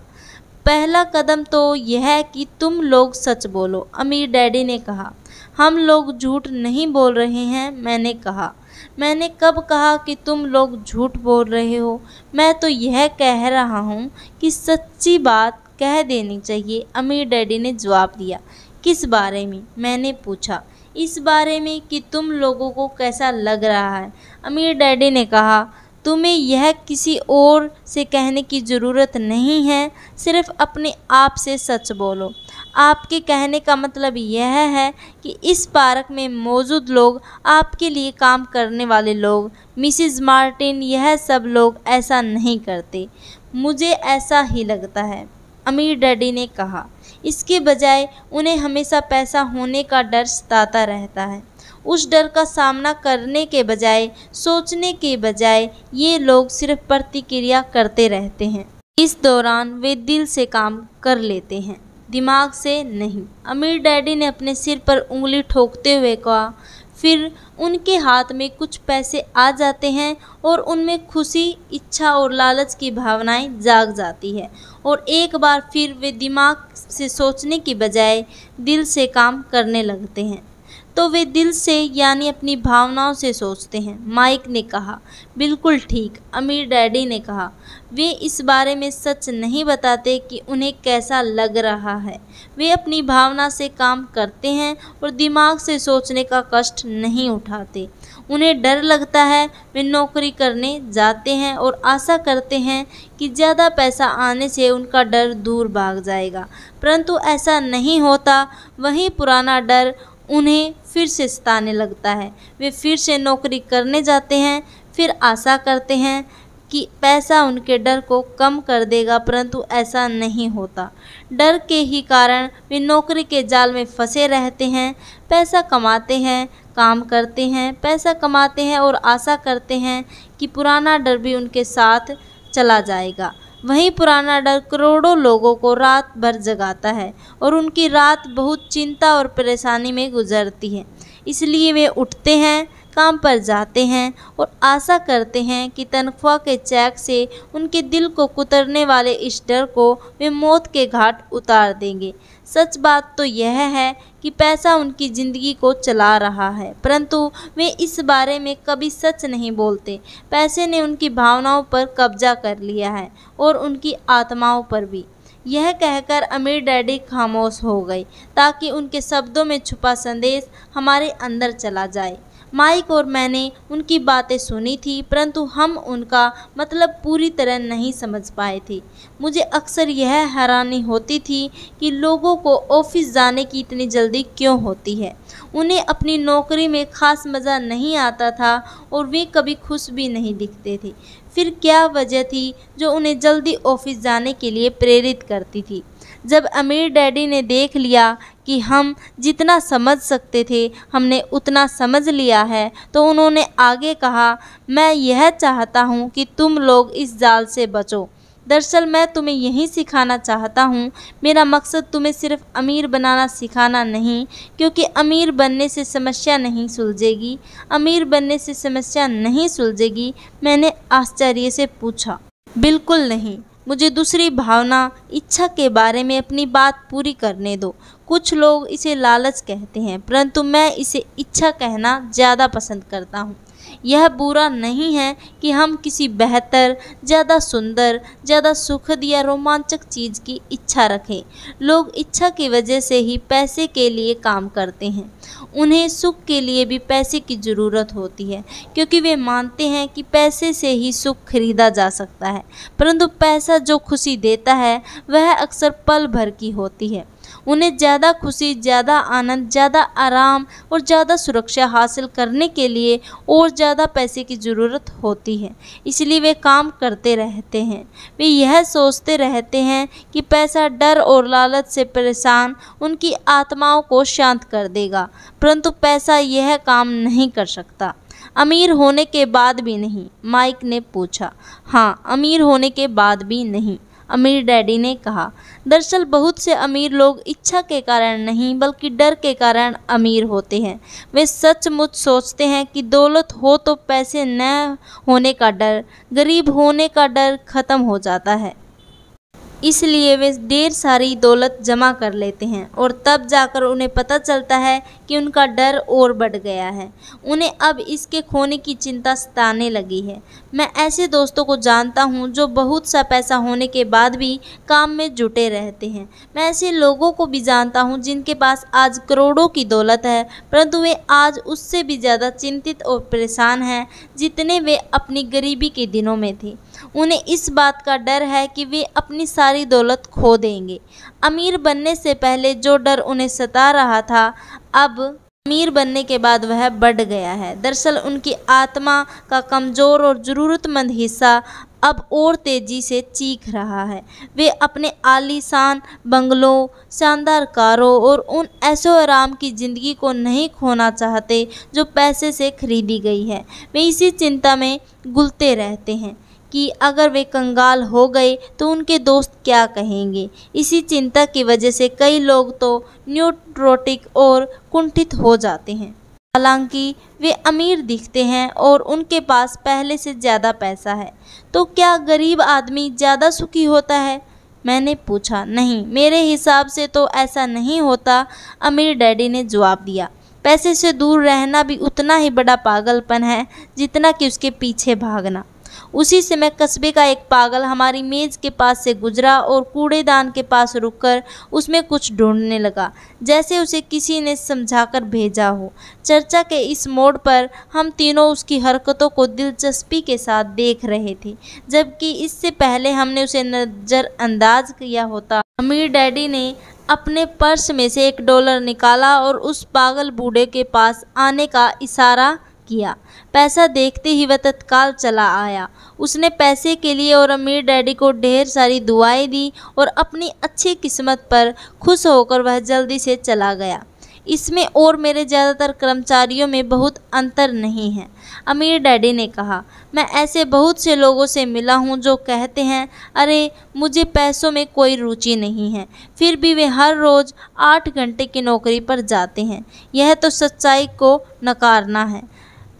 पहला कदम तो यह है कि तुम लोग सच बोलो, अमीर डैडी ने कहा। हम लोग झूठ नहीं बोल रहे हैं, मैंने कहा। मैंने कब कहा कि तुम लोग झूठ बोल रहे हो? मैं तो यह कह रहा हूँ कि सच्ची बात कह देनी चाहिए, अमीर डैडी ने जवाब दिया। किस बारे में? मैंने पूछा। इस बारे में कि तुम लोगों को कैसा लग रहा है, अमीर डैडी ने कहा। तुम्हें यह किसी और से कहने की ज़रूरत नहीं है, सिर्फ अपने आप से सच बोलो। आपके कहने का मतलब यह है कि इस पार्क में मौजूद लोग, आपके लिए काम करने वाले लोग, मिसिज मार्टिन, यह सब लोग ऐसा नहीं करते। मुझे ऐसा ही लगता है, अमीर डैडी ने कहा। इसके बजाय उन्हें हमेशा पैसा होने का डर सताता रहता है। उस डर का सामना करने के बजाय, सोचने के बजाय, ये लोग सिर्फ प्रतिक्रिया करते रहते हैं। इस दौरान वे दिल से काम कर लेते हैं, दिमाग से नहीं। अमीर डैडी ने अपने सिर पर उंगली ठोकते हुए कहा। फिर उनके हाथ में कुछ पैसे आ जाते हैं और उनमें खुशी, इच्छा और लालच की भावनाएं जाग जाती है और एक बार फिर वे दिमाग से सोचने की बजाय दिल से काम करने लगते हैं। तो वे दिल से यानी अपनी भावनाओं से सोचते हैं, माइक ने कहा। बिल्कुल ठीक, अमीर डैडी ने कहा। वे इस बारे में सच नहीं बताते कि उन्हें कैसा लग रहा है। वे अपनी भावना से काम करते हैं और दिमाग से सोचने का कष्ट नहीं उठाते। उन्हें डर लगता है, वे नौकरी करने जाते हैं और आशा करते हैं कि ज़्यादा पैसा आने से उनका डर दूर भाग जाएगा, परंतु ऐसा नहीं होता। वही पुराना डर उन्हें फिर से सताने लगता है। वे फिर से नौकरी करने जाते हैं, फिर आशा करते हैं कि पैसा उनके डर को कम कर देगा, परंतु ऐसा नहीं होता। डर के ही कारण वे नौकरी के जाल में फंसे रहते हैं। पैसा कमाते हैं, काम करते हैं, पैसा कमाते हैं और आशा करते हैं कि पुराना डर भी उनके साथ चला जाएगा। वही पुराना डर करोड़ों लोगों को रात भर जगाता है और उनकी रात बहुत चिंता और परेशानी में गुजरती है। इसलिए वे उठते हैं, काम पर जाते हैं और आशा करते हैं कि तनख्वाह के चेक से उनके दिल को कुतरने वाले इस डर को वे मौत के घाट उतार देंगे। सच बात तो यह है कि पैसा उनकी ज़िंदगी को चला रहा है, परंतु वे इस बारे में कभी सच नहीं बोलते। पैसे ने उनकी भावनाओं पर कब्जा कर लिया है और उनकी आत्माओं पर भी। यह कहकर अमीर डैडी खामोश हो गए ताकि उनके शब्दों में छुपा संदेश हमारे अंदर चला जाए। माइक और मैंने उनकी बातें सुनी थी, परंतु हम उनका मतलब पूरी तरह नहीं समझ पाए थे। मुझे अक्सर यह हैरानी होती थी कि लोगों को ऑफिस जाने की इतनी जल्दी क्यों होती है। उन्हें अपनी नौकरी में खास मज़ा नहीं आता था और वे कभी खुश भी नहीं दिखते थे। फिर क्या वजह थी जो उन्हें जल्दी ऑफिस जाने के लिए प्रेरित करती थी? जब अमीर डैडी ने देख लिया कि हम जितना समझ सकते थे हमने उतना समझ लिया है, तो उन्होंने आगे कहा, मैं यह चाहता हूँ कि तुम लोग इस जाल से बचो। दरअसल मैं तुम्हें यही सिखाना चाहता हूँ। मेरा मकसद तुम्हें सिर्फ अमीर बनाना सिखाना नहीं, क्योंकि अमीर बनने से समस्या नहीं सुलझेगी। अमीर बनने से समस्या नहीं सुलझेगी? मैंने आश्चर्य से पूछा। बिल्कुल नहीं, मुझे दूसरी भावना, इच्छा के बारे में अपनी बात पूरी करने दो। कुछ लोग इसे लालच कहते हैं, परंतु मैं इसे इच्छा कहना ज़्यादा पसंद करता हूँ। यह बुरा नहीं है कि हम किसी बेहतर, ज़्यादा सुंदर, ज़्यादा सुखद या रोमांचक चीज़ की इच्छा रखें। लोग इच्छा की वजह से ही पैसे के लिए काम करते हैं। उन्हें सुख के लिए भी पैसे की ज़रूरत होती है, क्योंकि वे मानते हैं कि पैसे से ही सुख खरीदा जा सकता है। परंतु पैसा जो खुशी देता है वह अक्सर पल भर की होती है। उन्हें ज़्यादा खुशी, ज़्यादा आनंद, ज़्यादा आराम और ज़्यादा सुरक्षा हासिल करने के लिए और ज़्यादा पैसे की ज़रूरत होती है। इसलिए वे काम करते रहते हैं। वे यह सोचते रहते हैं कि पैसा डर और लालच से परेशान उनकी आत्माओं को शांत कर देगा, परंतु पैसा यह काम नहीं कर सकता। अमीर होने के बाद भी नहीं? माइक ने पूछा। हाँ, अमीर होने के बाद भी नहीं, अमीर डैडी ने कहा। दरअसल बहुत से अमीर लोग इच्छा के कारण नहीं बल्कि डर के कारण अमीर होते हैं। वे सचमुच सोचते हैं कि दौलत हो तो पैसे न होने का डर, गरीब होने का डर खत्म हो जाता है। इसलिए वे ढेर सारी दौलत जमा कर लेते हैं और तब जाकर उन्हें पता चलता है कि उनका डर और बढ़ गया है। उन्हें अब इसके खोने की चिंता सताने लगी है। मैं ऐसे दोस्तों को जानता हूँ जो बहुत सा पैसा होने के बाद भी काम में जुटे रहते हैं। मैं ऐसे लोगों को भी जानता हूँ जिनके पास आज करोड़ों की दौलत है, परंतु वे आज उससे भी ज़्यादा चिंतित और परेशान हैं जितने वे अपनी गरीबी के दिनों में थे। उन्हें इस बात का डर है कि वे अपनी सारी दौलत खो देंगे। अमीर बनने से पहले जो डर उन्हें सता रहा था, अब अमीर बनने के बाद वह बढ़ गया है। दरअसल उनकी आत्मा का कमज़ोर और ज़रूरतमंद हिस्सा अब और तेज़ी से चीख रहा है। वे अपने आलीशान बंगलों, शानदार कारों और उन ऐशो आराम की ज़िंदगी को नहीं खोना चाहते जो पैसे से खरीदी गई है। वे इसी चिंता में घुलते रहते हैं कि अगर वे कंगाल हो गए तो उनके दोस्त क्या कहेंगे। इसी चिंता की वजह से कई लोग तो न्यूरोटिक और कुंठित हो जाते हैं। हालांकि वे अमीर दिखते हैं और उनके पास पहले से ज़्यादा पैसा है। तो क्या गरीब आदमी ज़्यादा सुखी होता है? मैंने पूछा। नहीं, मेरे हिसाब से तो ऐसा नहीं होता, अमीर डैडी ने जवाब दिया। पैसे से दूर रहना भी उतना ही बड़ा पागलपन है जितना कि उसके पीछे भागना। उसी समय कस्बे का एक पागल हमारी मेज़ के पास से गुजरा और कूड़ेदान के पास रुककर उसमें कुछ ढूंढने लगा, जैसे उसे किसी ने समझाकर भेजा हो। चर्चा के इस मोड़ पर हम तीनों उसकी हरकतों को दिलचस्पी के साथ देख रहे थे, जबकि इससे पहले हमने उसे नज़रअंदाज किया होता। अमीर डैडी ने अपने पर्स में से $1 निकाला और उस पागल बूढ़े के पास आने का इशारा किया। पैसा देखते ही वह तत्काल चला आया। उसने पैसे के लिए और अमीर डैडी को ढेर सारी दुआएं दी और अपनी अच्छी किस्मत पर खुश होकर वह जल्दी से चला गया। इसमें और मेरे ज़्यादातर कर्मचारियों में बहुत अंतर नहीं है, अमीर डैडी ने कहा। मैं ऐसे बहुत से लोगों से मिला हूँ जो कहते हैं, अरे मुझे पैसों में कोई रुचि नहीं है, फिर भी वे हर रोज़ 8 घंटे की नौकरी पर जाते हैं। यह तो सच्चाई को नकारना है।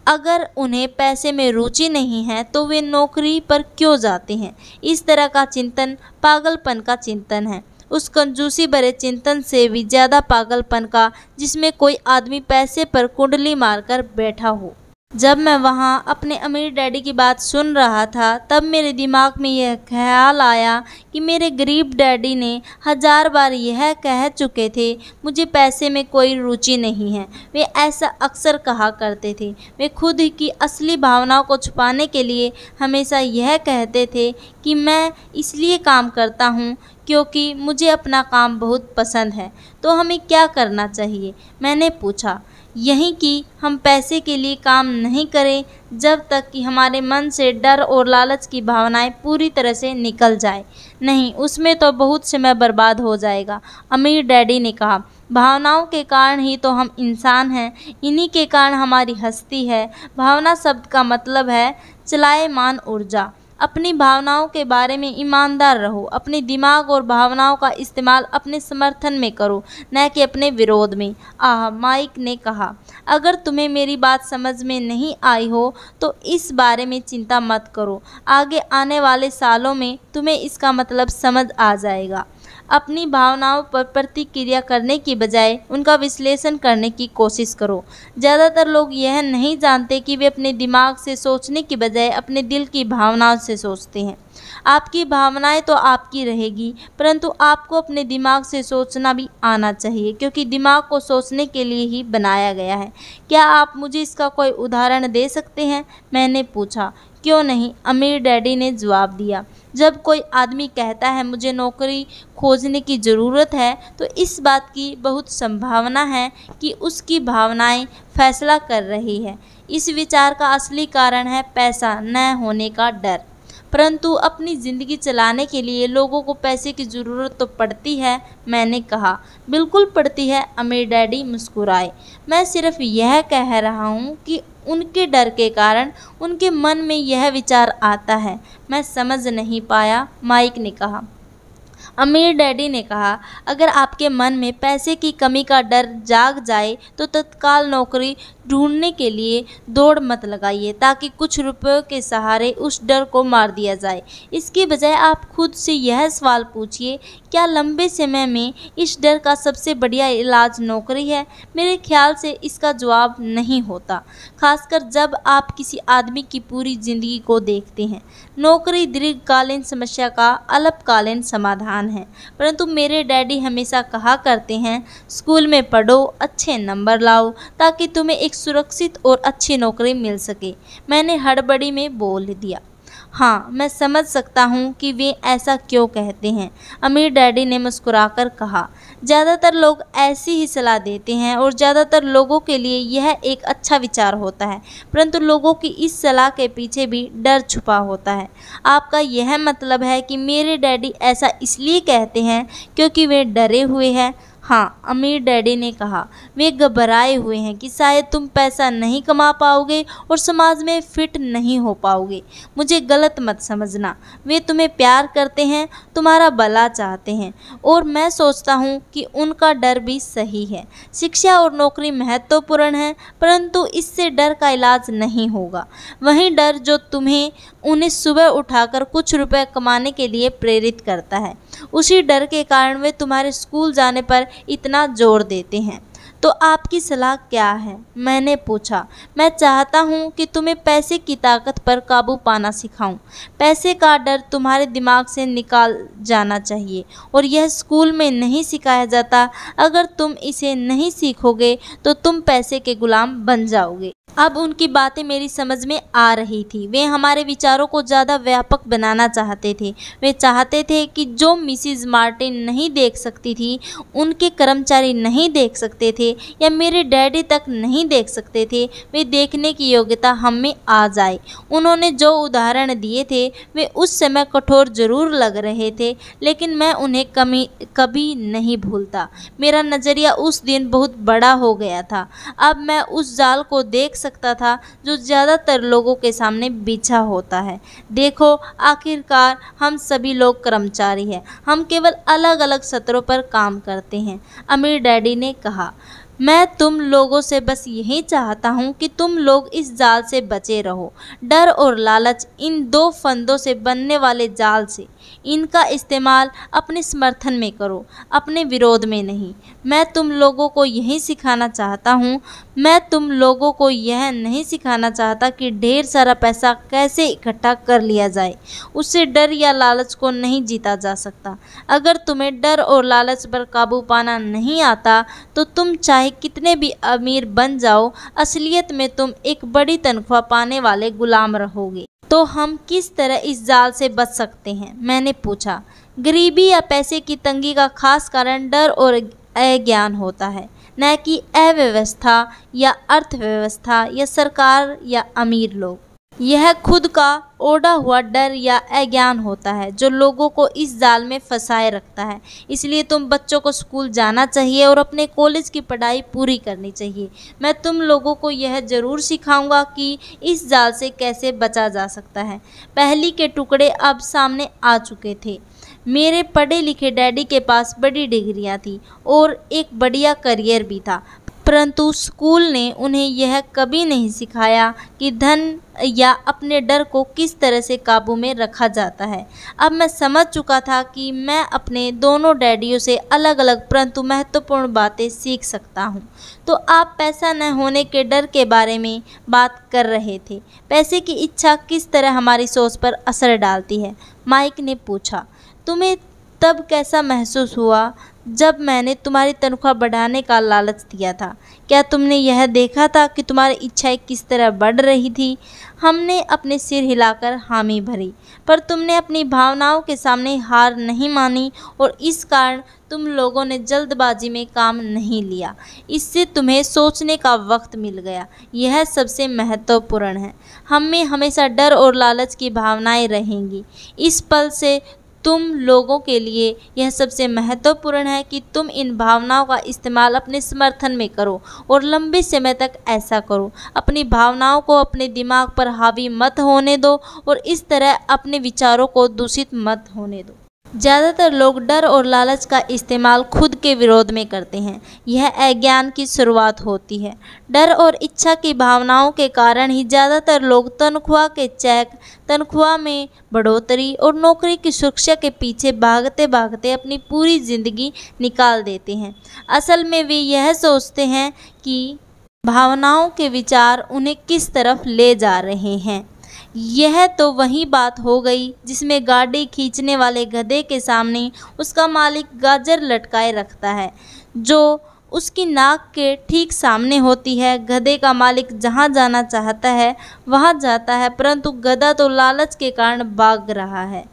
अगर उन्हें पैसे में रुचि नहीं है तो वे नौकरी पर क्यों जाते हैं? इस तरह का चिंतन पागलपन का चिंतन है, उस कंजूसी भरे चिंतन से भी ज़्यादा पागलपन का जिसमें कोई आदमी पैसे पर कुंडली मारकर बैठा हो। जब मैं वहाँ अपने अमीर डैडी की बात सुन रहा था, तब मेरे दिमाग में यह ख्याल आया कि मेरे गरीब डैडी ने 1000 बार यह कह चुके थे, मुझे पैसे में कोई रुचि नहीं है। वे ऐसा अक्सर कहा करते थे। वे खुद की असली भावनाओं को छुपाने के लिए हमेशा यह कहते थे कि मैं इसलिए काम करता हूँ क्योंकि मुझे अपना काम बहुत पसंद है। तो हमें क्या करना चाहिए? मैंने पूछा। यही कि हम पैसे के लिए काम नहीं करें जब तक कि हमारे मन से डर और लालच की भावनाएं पूरी तरह से निकल जाए। नहीं, उसमें तो बहुत समय बर्बाद हो जाएगा, अमीर डैडी ने कहा। भावनाओं के कारण ही तो हम इंसान हैं, इन्हीं के कारण हमारी हस्ती है। भावना शब्द का मतलब है चलायमान ऊर्जा। अपनी भावनाओं के बारे में ईमानदार रहो। अपने दिमाग और भावनाओं का इस्तेमाल अपने समर्थन में करो, न कि अपने विरोध में। माइक ने कहा। अगर तुम्हें मेरी बात समझ में नहीं आई हो तो इस बारे में चिंता मत करो, आगे आने वाले सालों में तुम्हें इसका मतलब समझ आ जाएगा। अपनी भावनाओं पर प्रतिक्रिया करने की बजाय उनका विश्लेषण करने की कोशिश करो। ज़्यादातर लोग यह नहीं जानते कि वे अपने दिमाग से सोचने की बजाय अपने दिल की भावनाओं से सोचते हैं। आपकी भावनाएं तो आपकी रहेगी, परंतु आपको अपने दिमाग से सोचना भी आना चाहिए, क्योंकि दिमाग को सोचने के लिए ही बनाया गया है। क्या आप मुझे इसका कोई उदाहरण दे सकते हैं? मैंने पूछा। क्यों नहीं, अमीर डैडी ने जवाब दिया। जब कोई आदमी कहता है मुझे नौकरी खोजने की ज़रूरत है, तो इस बात की बहुत संभावना है कि उसकी भावनाएं फैसला कर रही है। इस विचार का असली कारण है पैसा न होने का डर। परंतु अपनी ज़िंदगी चलाने के लिए लोगों को पैसे की ज़रूरत तो पड़ती है, मैंने कहा। बिल्कुल पड़ती है, अमीर डैडी मुस्कुराए। मैं सिर्फ यह कह रहा हूँ कि उनके डर के कारण उनके मन में यह विचार आता है। मैं समझ नहीं पाया, माइक ने कहा। अमीर डैडी ने कहा, अगर आपके मन में पैसे की कमी का डर जाग जाए तो तत्काल नौकरी ढूंढने के लिए दौड़ मत लगाइए ताकि कुछ रुपयों के सहारे उस डर को मार दिया जाए। इसके बजाय आप खुद से यह सवाल पूछिए, क्या लंबे समय में इस डर का सबसे बढ़िया इलाज नौकरी है? मेरे ख्याल से इसका जवाब नहीं होता, खासकर जब आप किसी आदमी की पूरी ज़िंदगी को देखते हैं। नौकरी दीर्घकालीन समस्या का अल्पकालीन समाधान है। परंतु मेरे डैडी हमेशा कहा करते हैं, स्कूल में पढ़ो, अच्छे नंबर लाओ ताकि तुम्हें एक सुरक्षित और अच्छी नौकरी मिल सके। मैंने हड़बड़ी में बोल दिया। हाँ, मैं समझ सकता हूँ कि वे ऐसा क्यों कहते हैं, अमीर डैडी ने मुस्कुराकर कहा। ज़्यादातर लोग ऐसी ही सलाह देते हैं और ज़्यादातर लोगों के लिए यह एक अच्छा विचार होता है, परंतु लोगों की इस सलाह के पीछे भी डर छुपा होता है। आपका यह मतलब है कि मेरे डैडी ऐसा इसलिए कहते हैं क्योंकि वे डरे हुए हैं? हाँ, अमीर डैडी ने कहा। वे घबराए हुए हैं कि शायद तुम पैसा नहीं कमा पाओगे और समाज में फिट नहीं हो पाओगे। मुझे गलत मत समझना, वे तुम्हें प्यार करते हैं, तुम्हारा भला चाहते हैं और मैं सोचता हूँ कि उनका डर भी सही है। शिक्षा और नौकरी महत्वपूर्ण है, परंतु इससे डर का इलाज नहीं होगा। वही डर जो तुम्हें उन्हें सुबह उठाकर कुछ रुपए कमाने के लिए प्रेरित करता है, उसी डर के कारण वे तुम्हारे स्कूल जाने पर इतना जोर देते हैं। तो आपकी सलाह क्या है? मैंने पूछा। मैं चाहता हूँ कि तुम्हें पैसे की ताकत पर काबू पाना सिखाऊं। पैसे का डर तुम्हारे दिमाग से निकाल जाना चाहिए और यह स्कूल में नहीं सिखाया जाता। अगर तुम इसे नहीं सीखोगे तो तुम पैसे के गुलाम बन जाओगे। अब उनकी बातें मेरी समझ में आ रही थी। वे हमारे विचारों को ज़्यादा व्यापक बनाना चाहते थे। वे चाहते थे कि जो मिसिज मार्टिन नहीं देख सकती थी, उनके कर्मचारी नहीं देख सकते थे या मेरे डैडी तक नहीं देख सकते थे, वे देखने की योग्यता हम में आ जाए। उन्होंने जो उदाहरण दिए थे वे उस समय कठोर जरूर लग रहे थे, लेकिन मैं उन्हें कभी नहीं भूलता। मेरा नज़रिया उस दिन बहुत बड़ा हो गया था। अब मैं उस जाल को देख सकता था जो ज़्यादातर लोगों के सामने बिछा होता है। देखो, आखिरकार हम सभी लोग कर्मचारी हैं, हम केवल अलग अलग सत्रों पर काम करते हैं, अमीर डैडी ने कहा। मैं तुम लोगों से बस यही चाहता हूँ कि तुम लोग इस जाल से बचे रहो। डर और लालच, इन दो फंदों से बनने वाले जाल से। इनका इस्तेमाल अपने समर्थन में करो, अपने विरोध में नहीं। मैं तुम लोगों को यही सिखाना चाहता हूँ। मैं तुम लोगों को यह नहीं सिखाना चाहता कि ढेर सारा पैसा कैसे इकट्ठा कर लिया जाए। उससे डर या लालच को नहीं जीता जा सकता। अगर तुम्हें डर और लालच पर काबू पाना नहीं आता तो तुम चाहे कितने भी अमीर बन जाओ, असलियत में तुम एक बड़ी तनख्वाह पाने वाले गुलाम रहोगे। तो हम किस तरह इस जाल से बच सकते हैं? मैंने पूछा। गरीबी या पैसे की तंगी का खास कारण डर और अज्ञान होता है, न कि अव्यवस्था या अर्थव्यवस्था या सरकार या अमीर लोग। यह खुद का ओढ़ा हुआ डर या अज्ञान होता है जो लोगों को इस जाल में फंसाए रखता है। इसलिए तुम बच्चों को स्कूल जाना चाहिए और अपने कॉलेज की पढ़ाई पूरी करनी चाहिए। मैं तुम लोगों को यह ज़रूर सिखाऊंगा कि इस जाल से कैसे बचा जा सकता है। पहली के टुकड़े अब सामने आ चुके थे। मेरे पढ़े लिखे डैडी के पास बड़ी डिग्रियां थी और एक बढ़िया करियर भी था, परंतु स्कूल ने उन्हें यह कभी नहीं सिखाया कि धन या अपने डर को किस तरह से काबू में रखा जाता है। अब मैं समझ चुका था कि मैं अपने दोनों डैडियों से अलग अलग परंतु महत्वपूर्ण बातें सीख सकता हूँ। तो आप पैसा न होने के डर के बारे में बात कर रहे थे। पैसे की इच्छा किस तरह हमारी सोच पर असर डालती है? माइक ने पूछा। तुम्हें तब कैसा महसूस हुआ जब मैंने तुम्हारी तनख्वाह बढ़ाने का लालच दिया था? क्या तुमने यह देखा था कि तुम्हारी इच्छाएं किस तरह बढ़ रही थी? हमने अपने सिर हिलाकर हामी भरी, पर तुमने अपनी भावनाओं के सामने हार नहीं मानी और इस कारण तुम लोगों ने जल्दबाजी में काम नहीं लिया। इससे तुम्हें सोचने का वक्त मिल गया। यह सबसे महत्वपूर्ण है। हम में हमेशा डर और लालच की भावनाएं रहेंगी। इस पल से तुम लोगों के लिए यह सबसे महत्वपूर्ण है कि तुम इन भावनाओं का इस्तेमाल अपने समर्थन में करो और लंबे समय तक ऐसा करो। अपनी भावनाओं को अपने दिमाग पर हावी मत होने दो और इस तरह अपने विचारों को दूषित मत होने दो। ज़्यादातर लोग डर और लालच का इस्तेमाल खुद के विरोध में करते हैं। यह अज्ञान की शुरुआत होती है। डर और इच्छा की भावनाओं के कारण ही ज़्यादातर लोग तनख्वाह के चेक, तनख्वाह में बढ़ोतरी और नौकरी की सुरक्षा के पीछे भागते भागते अपनी पूरी ज़िंदगी निकाल देते हैं। असल में वे यह सोचते हैं कि भावनाओं के विचार उन्हें किस तरफ ले जा रहे हैं। यह तो वही बात हो गई जिसमें गाड़ी खींचने वाले गधे के सामने उसका मालिक गाजर लटकाए रखता है, जो उसकी नाक के ठीक सामने होती है। गधे का मालिक जहाँ जाना चाहता है वहाँ जाता है, परंतु गधा तो लालच के कारण भाग रहा है।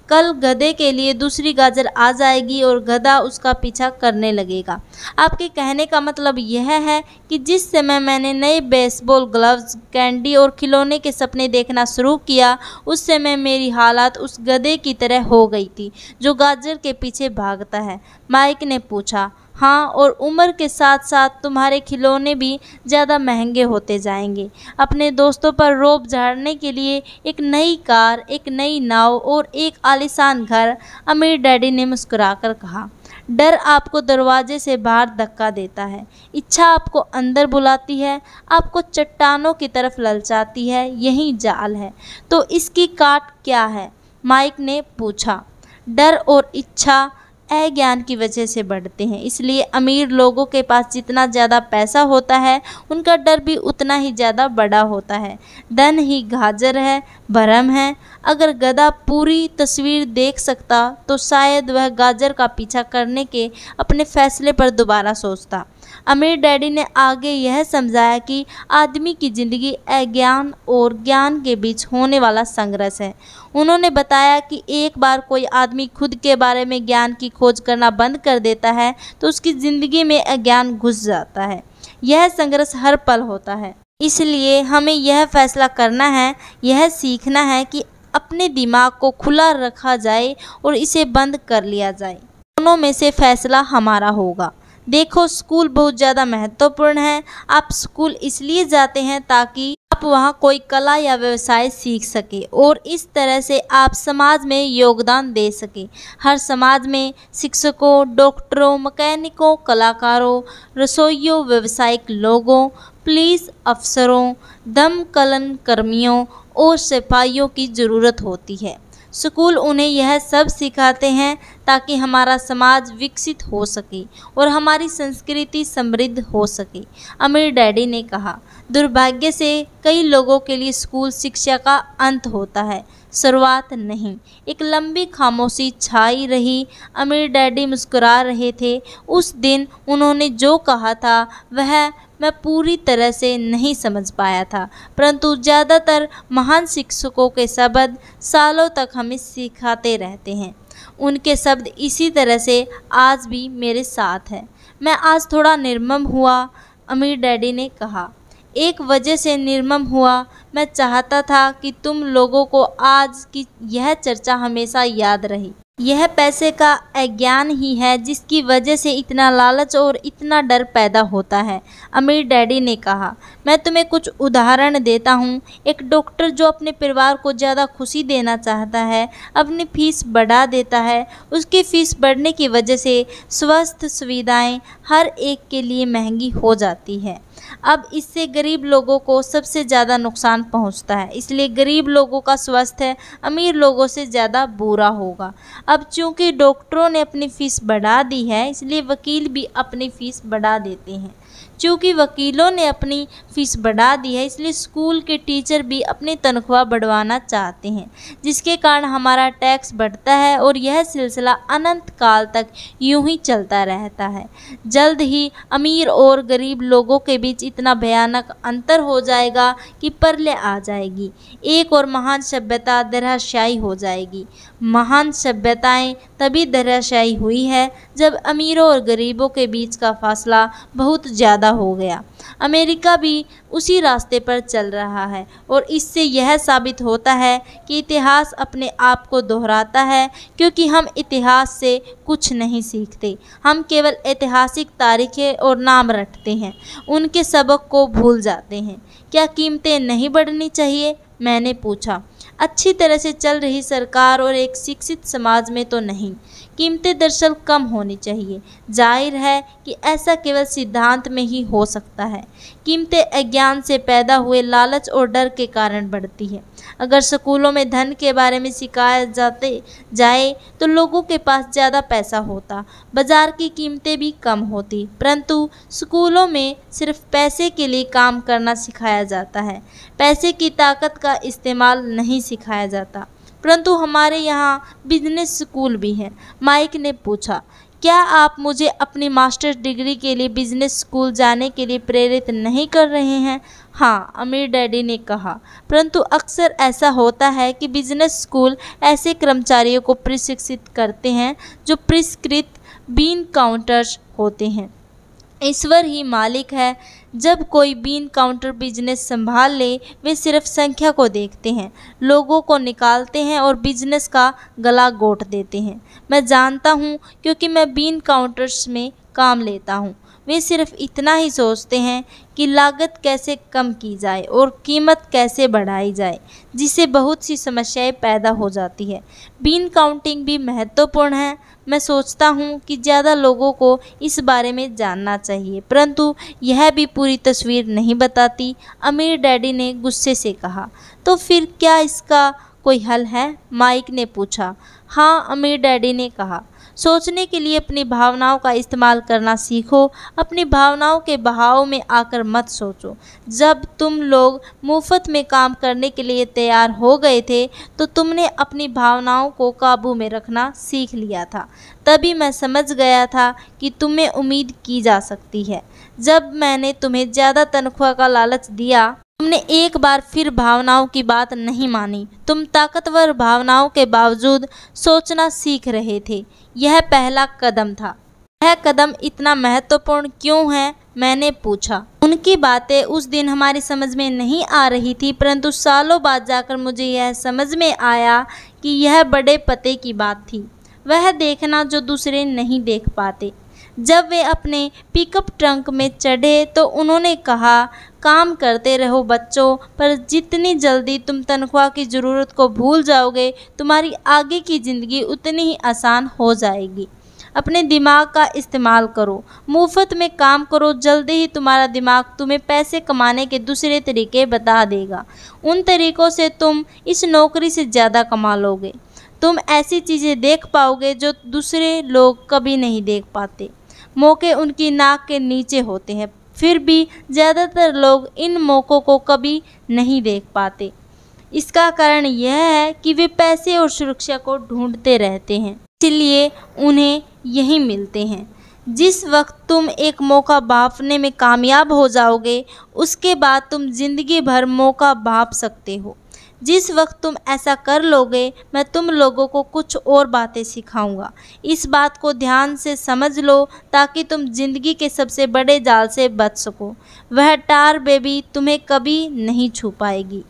कल गधे के लिए दूसरी गाजर आ जाएगी और गधा उसका पीछा करने लगेगा। आपके कहने का मतलब यह है कि जिस समय मैंने नए बेसबॉल ग्लव्स, कैंडी और खिलौने के सपने देखना शुरू किया, उस समय मेरी हालत उस गधे की तरह हो गई थी जो गाजर के पीछे भागता है। माइक ने पूछा। हाँ, और उम्र के साथ साथ तुम्हारे खिलौने भी ज़्यादा महंगे होते जाएंगे। अपने दोस्तों पर रौब झाड़ने के लिए एक नई कार, एक नई नाव और एक आलीशान घर, अमीर डैडी ने मुस्कुराकर कहा। डर आपको दरवाजे से बाहर धक्का देता है, इच्छा आपको अंदर बुलाती है, आपको चट्टानों की तरफ ललचाती है, यही जाल है। तो इसकी काट क्या है? माइक ने पूछा। डर और इच्छा अज्ञान की वजह से बढ़ते हैं, इसलिए अमीर लोगों के पास जितना ज़्यादा पैसा होता है उनका डर भी उतना ही ज़्यादा बड़ा होता है। धन ही गाजर है, भरम है। अगर गधा पूरी तस्वीर देख सकता तो शायद वह गाजर का पीछा करने के अपने फैसले पर दोबारा सोचता। अमीर डैडी ने आगे यह समझाया कि आदमी की ज़िंदगी अज्ञान और ज्ञान के बीच होने वाला संघर्ष है। उन्होंने बताया कि एक बार कोई आदमी खुद के बारे में ज्ञान की खोज करना बंद कर देता है तो उसकी ज़िंदगी में अज्ञान घुस जाता है। यह संघर्ष हर पल होता है, इसलिए हमें यह फैसला करना है, यह सीखना है कि अपने दिमाग को खुला रखा जाए और इसे बंद कर लिया जाए। दोनों में से फैसला हमारा होगा। देखो, स्कूल बहुत ज़्यादा महत्वपूर्ण है। आप स्कूल इसलिए जाते हैं ताकि आप वहाँ कोई कला या व्यवसाय सीख सके और इस तरह से आप समाज में योगदान दे सके। हर समाज में शिक्षकों, डॉक्टरों, मैकेनिकों, कलाकारों, रसोइयों, व्यावसायिक लोगों, पुलिस अफसरों, दमकल कर्मियों और सिपाहियों की ज़रूरत होती है। स्कूल उन्हें यह सब सिखाते हैं ताकि हमारा समाज विकसित हो सके और हमारी संस्कृति समृद्ध हो सके, अमीर डैडी ने कहा। दुर्भाग्य से कई लोगों के लिए स्कूल शिक्षा का अंत होता है, शुरुआत नहीं। एक लंबी खामोशी छाई रही। अमीर डैडी मुस्कुरा रहे थे। उस दिन उन्होंने जो कहा था वह मैं पूरी तरह से नहीं समझ पाया था, परंतु ज़्यादातर महान शिक्षकों के शब्द सालों तक हमें सिखाते रहते हैं। उनके शब्द इसी तरह से आज भी मेरे साथ हैं। मैं आज थोड़ा निर्मम हुआ, अमीर डैडी ने कहा। एक वजह से निर्मम हुआ। मैं चाहता था कि तुम लोगों को आज की यह चर्चा हमेशा याद रहे। यह पैसे का अज्ञान ही है जिसकी वजह से इतना लालच और इतना डर पैदा होता है, अमीर डैडी ने कहा। मैं तुम्हें कुछ उदाहरण देता हूँ। एक डॉक्टर जो अपने परिवार को ज़्यादा खुशी देना चाहता है अपनी फीस बढ़ा देता है। उसकी फ़ीस बढ़ने की वजह से स्वास्थ्य सुविधाएं हर एक के लिए महंगी हो जाती है। अब इससे गरीब लोगों को सबसे ज़्यादा नुकसान पहुंचता है, इसलिए गरीब लोगों का स्वास्थ्य अमीर लोगों से ज़्यादा बुरा होगा। अब चूंकि डॉक्टरों ने अपनी फ़ीस बढ़ा दी है, इसलिए वकील भी अपनी फ़ीस बढ़ा देते हैं। चूँकि वकीलों ने अपनी फ़ीस बढ़ा दी है, इसलिए स्कूल के टीचर भी अपनी तनख्वाह बढ़वाना चाहते हैं, जिसके कारण हमारा टैक्स बढ़ता है और यह सिलसिला अनंत काल तक यूं ही चलता रहता है। जल्द ही अमीर और गरीब लोगों के बीच इतना भयानक अंतर हो जाएगा कि प्रलय आ जाएगी। एक और महान सभ्यता धराशायी हो जाएगी। महान सभ्यताएं तभी धराशायी हुई है जब अमीरों और गरीबों के बीच का फासला बहुत ज़्यादा हो गया। अमेरिका भी उसी रास्ते पर चल रहा है और इससे यह साबित होता है कि इतिहास अपने आप को दोहराता है, क्योंकि हम इतिहास से कुछ नहीं सीखते। हम केवल ऐतिहासिक तारीखें और नाम रटते हैं, उनके सबक को भूल जाते हैं। क्या कीमतें नहीं बढ़नी चाहिए? मैंने पूछा। अच्छी तरह से चल रही सरकार और एक शिक्षित समाज में तो नहीं। कीमतें दरअसल कम होनी चाहिए। जाहिर है कि ऐसा केवल सिद्धांत में ही हो सकता है। कीमतें अज्ञान से पैदा हुए लालच और डर के कारण बढ़ती है। अगर स्कूलों में धन के बारे में सिखाया जाए तो लोगों के पास ज़्यादा पैसा होता, बाजार की कीमतें भी कम होती, परंतु स्कूलों में सिर्फ पैसे के लिए काम करना सिखाया जाता है। पैसे की ताकत का इस्तेमाल नहीं सिखाया जाता। परंतु हमारे यहाँ बिजनेस स्कूल भी हैं, माइक ने पूछा। क्या आप मुझे अपनी मास्टर्स डिग्री के लिए बिजनेस स्कूल जाने के लिए प्रेरित नहीं कर रहे हैं? हाँ, अमीर डैडी ने कहा, परंतु अक्सर ऐसा होता है कि बिजनेस स्कूल ऐसे कर्मचारियों को प्रशिक्षित करते हैं जो परिष्कृत बीन काउंटर्स होते हैं। ईश्वर ही मालिक है। जब कोई बीन काउंटर बिजनेस संभाल ले, वे सिर्फ संख्या को देखते हैं, लोगों को निकालते हैं और बिजनेस का गला घोट देते हैं। मैं जानता हूँ, क्योंकि मैं बीन काउंटर्स में काम लेता हूँ। वे सिर्फ इतना ही सोचते हैं कि लागत कैसे कम की जाए और कीमत कैसे बढ़ाई जाए, जिससे बहुत सी समस्याएं पैदा हो जाती है। बीन काउंटिंग भी महत्वपूर्ण है। मैं सोचता हूँ कि ज़्यादा लोगों को इस बारे में जानना चाहिए, परंतु यह भी पूरी तस्वीर नहीं बताती, अमीर डैडी ने गुस्से से कहा। तो फिर क्या इसका कोई हल है? माइक ने पूछा। हाँ, अमीर डैडी ने कहा, सोचने के लिए अपनी भावनाओं का इस्तेमाल करना सीखो। अपनी भावनाओं के बहाव में आकर मत सोचो। जब तुम लोग मुफ्त में काम करने के लिए तैयार हो गए थे, तो तुमने अपनी भावनाओं को काबू में रखना सीख लिया था। तभी मैं समझ गया था कि तुम्हें उम्मीद की जा सकती है। जब मैंने तुम्हें ज़्यादा तनख्वाह का लालच दिया, तुमने एक बार फिर भावनाओं की बात नहीं मानी। तुम ताकतवर भावनाओं के बावजूद सोचना सीख रहे थे। यह पहला कदम था। यह कदम इतना महत्वपूर्ण क्यों है? मैंने पूछा। उनकी बातें उस दिन हमारी समझ में नहीं आ रही थी, परंतु सालों बाद जाकर मुझे यह समझ में आया कि यह बड़े पते की बात थी। वह देखना जो दूसरे नहीं देख पाते। जब वे अपने पिकअप ट्रंक में चढ़े तो उन्होंने कहा, काम करते रहो बच्चों, पर जितनी जल्दी तुम तनख्वाह की ज़रूरत को भूल जाओगे, तुम्हारी आगे की ज़िंदगी उतनी ही आसान हो जाएगी। अपने दिमाग का इस्तेमाल करो, मुफ्त में काम करो। जल्दी ही तुम्हारा दिमाग तुम्हें पैसे कमाने के दूसरे तरीके बता देगा। उन तरीक़ों से तुम इस नौकरी से ज़्यादा कमा लोगे। तुम ऐसी चीज़ें देख पाओगे जो दूसरे लोग कभी नहीं देख पाते। मौके उनकी नाक के नीचे होते हैं, फिर भी ज़्यादातर लोग इन मौक़ों को कभी नहीं देख पाते। इसका कारण यह है कि वे पैसे और सुरक्षा को ढूंढते रहते हैं, इसलिए उन्हें यही मिलते हैं। जिस वक्त तुम एक मौका भांपने में कामयाब हो जाओगे, उसके बाद तुम ज़िंदगी भर मौका भांप सकते हो। जिस वक्त तुम ऐसा कर लोगे, मैं तुम लोगों को कुछ और बातें सिखाऊंगा। इस बात को ध्यान से समझ लो ताकि तुम जिंदगी के सबसे बड़े जाल से बच सको। वह टार बेबी तुम्हें कभी नहीं छू पाएगी।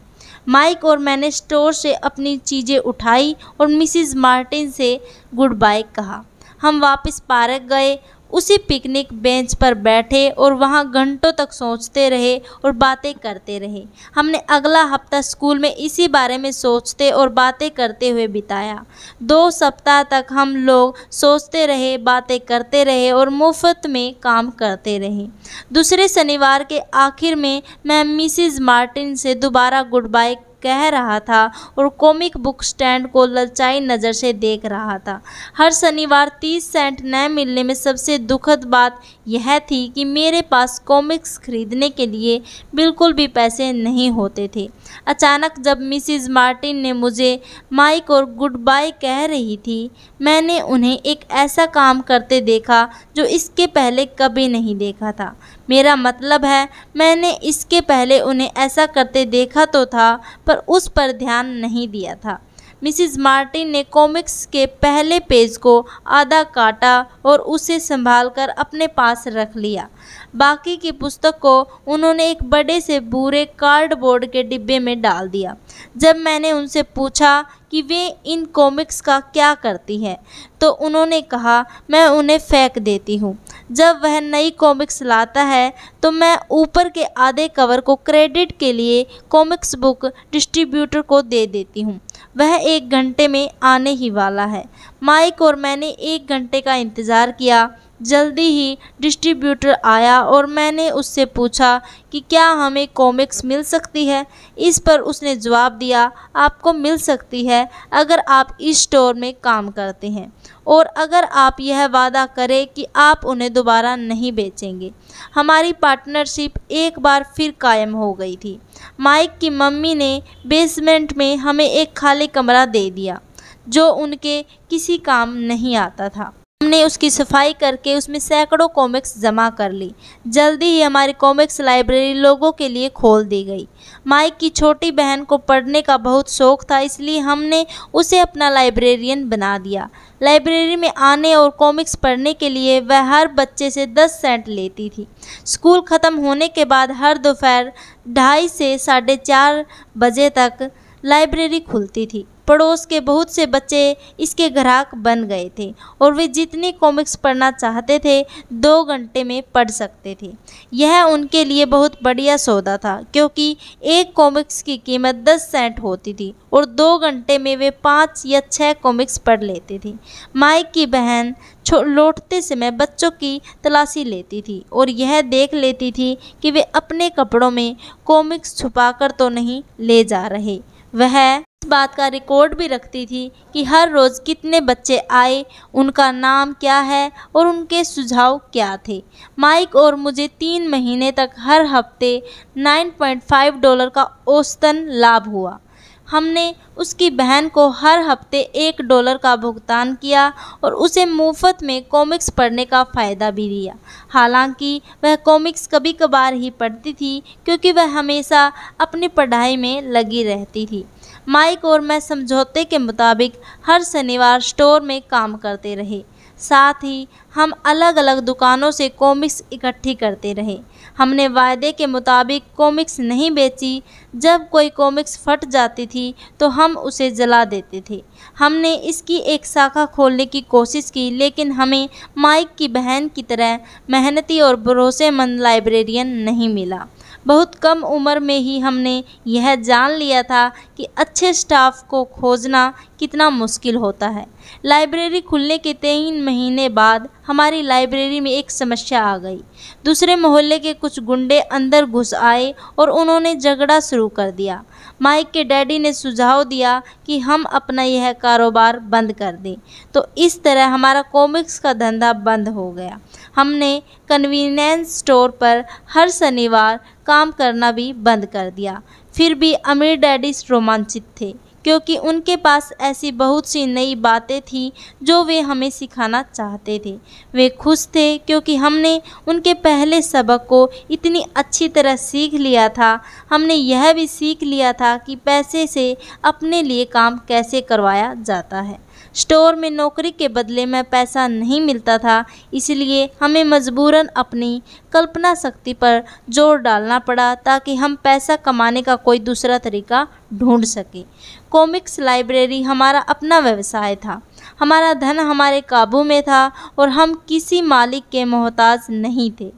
माइक और मैंने स्टोर से अपनी चीज़ें उठाई और मिसिज मार्टिन से गुड बाय कहा। हम वापस पार्क गए, उसी पिकनिक बेंच पर बैठे और वहाँ घंटों तक सोचते रहे और बातें करते रहे। हमने अगला हफ्ता स्कूल में इसी बारे में सोचते और बातें करते हुए बिताया। 2 सप्ताह तक हम लोग सोचते रहे, बातें करते रहे और मुफ्त में काम करते रहे। दूसरे शनिवार के आखिर में मैं मिसिज मार्टिन से दोबारा गुड बाय कह रहा था और कॉमिक बुक स्टैंड को ललचाई नज़र से देख रहा था। हर शनिवार 30 सेंट न मिलने में सबसे दुखद बात यह थी कि मेरे पास कॉमिक्स खरीदने के लिए बिल्कुल भी पैसे नहीं होते थे। अचानक जब मिसिज मार्टिन ने मुझे माइक और गुड बाय कह रही थी, मैंने उन्हें एक ऐसा काम करते देखा जो इसके पहले कभी नहीं देखा था। मेरा मतलब है, मैंने इसके पहले उन्हें ऐसा करते देखा तो था, पर उस पर ध्यान नहीं दिया था। मिसिज मार्टिन ने कॉमिक्स के पहले पेज को आधा काटा और उसे संभालकर अपने पास रख लिया। बाकी की पुस्तक को उन्होंने एक बड़े से भूरे कार्डबोर्ड के डिब्बे में डाल दिया। जब मैंने उनसे पूछा कि वे इन कॉमिक्स का क्या करती है, तो उन्होंने कहा, मैं उन्हें फेंक देती हूँ। जब वह नई कॉमिक्स लाता है तो मैं ऊपर के आधे कवर को क्रेडिट के लिए कॉमिक्स बुक डिस्ट्रीब्यूटर को दे देती हूँ। वह 1 घंटे में आने ही वाला है। माइक और मैंने 1 घंटे का इंतज़ार किया। जल्दी ही डिस्ट्रीब्यूटर आया और मैंने उससे पूछा कि क्या हमें कॉमिक्स मिल सकती है। इस पर उसने जवाब दिया, आपको मिल सकती है अगर आप इस स्टोर में काम करते हैं और अगर आप यह वादा करें कि आप उन्हें दोबारा नहीं बेचेंगे। हमारी पार्टनरशिप एक बार फिर कायम हो गई थी। माइक की मम्मी ने बेसमेंट में हमें एक खाली कमरा दे दिया जो उनके किसी काम नहीं आता था। हमने उसकी सफाई करके उसमें सैकड़ों कॉमिक्स जमा कर ली। जल्दी ही हमारी कॉमिक्स लाइब्रेरी लोगों के लिए खोल दी गई। माइक की छोटी बहन को पढ़ने का बहुत शौक था, इसलिए हमने उसे अपना लाइब्रेरियन बना दिया। लाइब्रेरी में आने और कॉमिक्स पढ़ने के लिए वह हर बच्चे से 10 सेंट लेती थी। स्कूल ख़त्म होने के बाद हर दोपहर 2:30 से 4:30 बजे तक लाइब्रेरी खुलती थी। पड़ोस के बहुत से बच्चे इसके ग्राहक बन गए थे और वे जितनी कॉमिक्स पढ़ना चाहते थे 2 घंटे में पढ़ सकते थे। यह उनके लिए बहुत बढ़िया सौदा था, क्योंकि एक कॉमिक्स की कीमत 10 सेंट होती थी और 2 घंटे में वे 5 या 6 कॉमिक्स पढ़ लेते थे। माइक की बहन लौटते समय बच्चों की तलाशी लेती थी और यह देख लेती थी कि वे अपने कपड़ों में कॉमिक्स छुपाकर तो नहीं ले जा रहे। वह इस बात का रिकॉर्ड भी रखती थी कि हर रोज़ कितने बच्चे आए, उनका नाम क्या है और उनके सुझाव क्या थे। माइक और मुझे 3 महीने तक हर हफ्ते $9.5 का औसतन लाभ हुआ। हमने उसकी बहन को हर हफ्ते $1 का भुगतान किया और उसे मुफ्त में कॉमिक्स पढ़ने का फ़ायदा भी दिया। हालांकि वह कॉमिक्स कभी कभार ही पढ़ती थी, क्योंकि वह हमेशा अपनी पढ़ाई में लगी रहती थी। माइक और मैं समझौते के मुताबिक हर शनिवार स्टोर में काम करते रहे। साथ ही हम अलग अलग दुकानों से कॉमिक्स इकट्ठी करते रहे। हमने वायदे के मुताबिक कॉमिक्स नहीं बेची। जब कोई कॉमिक्स फट जाती थी तो हम उसे जला देते थे। हमने इसकी एक शाखा खोलने की कोशिश की, लेकिन हमें माइक की बहन की तरह मेहनती और भरोसेमंद लाइब्रेरियन नहीं मिला। बहुत कम उम्र में ही हमने यह जान लिया था कि अच्छे स्टाफ को खोजना कितना मुश्किल होता है। लाइब्रेरी खुलने के 3 महीने बाद हमारी लाइब्रेरी में एक समस्या आ गई। दूसरे मोहल्ले के कुछ गुंडे अंदर घुस आए और उन्होंने झगड़ा शुरू कर दिया। माइक के डैडी ने सुझाव दिया कि हम अपना यह कारोबार बंद कर दें, तो इस तरह हमारा कॉमिक्स का धंधा बंद हो गया। हमने कन्वीनियंस स्टोर पर हर शनिवार काम करना भी बंद कर दिया। फिर भी अमीर डैडी रोमांचित थे, क्योंकि उनके पास ऐसी बहुत सी नई बातें थीं जो वे हमें सिखाना चाहते थे। वे खुश थे क्योंकि हमने उनके पहले सबक को इतनी अच्छी तरह सीख लिया था। हमने यह भी सीख लिया था कि पैसे से अपने लिए काम कैसे करवाया जाता है। स्टोर में नौकरी के बदले में पैसा नहीं मिलता था, इसलिए हमें मजबूरन अपनी कल्पना शक्ति पर जोर डालना पड़ा ताकि हम पैसा कमाने का कोई दूसरा तरीका ढूंढ सकें। कॉमिक्स लाइब्रेरी हमारा अपना व्यवसाय था। हमारा धन हमारे काबू में था और हम किसी मालिक के मोहताज नहीं थे।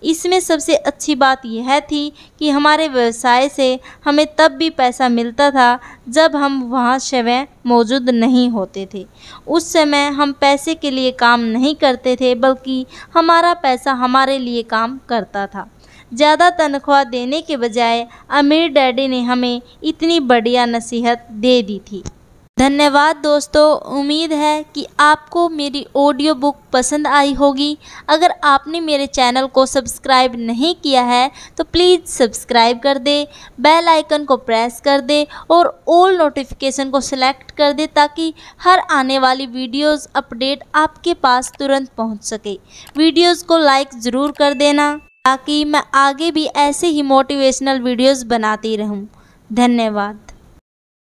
इसमें सबसे अच्छी बात यह थी कि हमारे व्यवसाय से हमें तब भी पैसा मिलता था जब हम वहाँ स्वयं मौजूद नहीं होते थे। उस समय हम पैसे के लिए काम नहीं करते थे, बल्कि हमारा पैसा हमारे लिए काम करता था। ज़्यादा तनख्वाह देने के बजाय अमीर डैडी ने हमें इतनी बढ़िया नसीहत दे दी थी। धन्यवाद दोस्तों, उम्मीद है कि आपको मेरी ऑडियो बुक पसंद आई होगी। अगर आपने मेरे चैनल को सब्सक्राइब नहीं किया है तो प्लीज़ सब्सक्राइब कर दे, बेल आइकन को प्रेस कर दे और ऑल नोटिफिकेशन को सिलेक्ट कर दे, ताकि हर आने वाली वीडियोस अपडेट आपके पास तुरंत पहुंच सके। वीडियोस को लाइक ज़रूर कर देना, ताकि मैं आगे भी ऐसे ही मोटिवेशनल वीडियोस बनाती रहूं। धन्यवाद।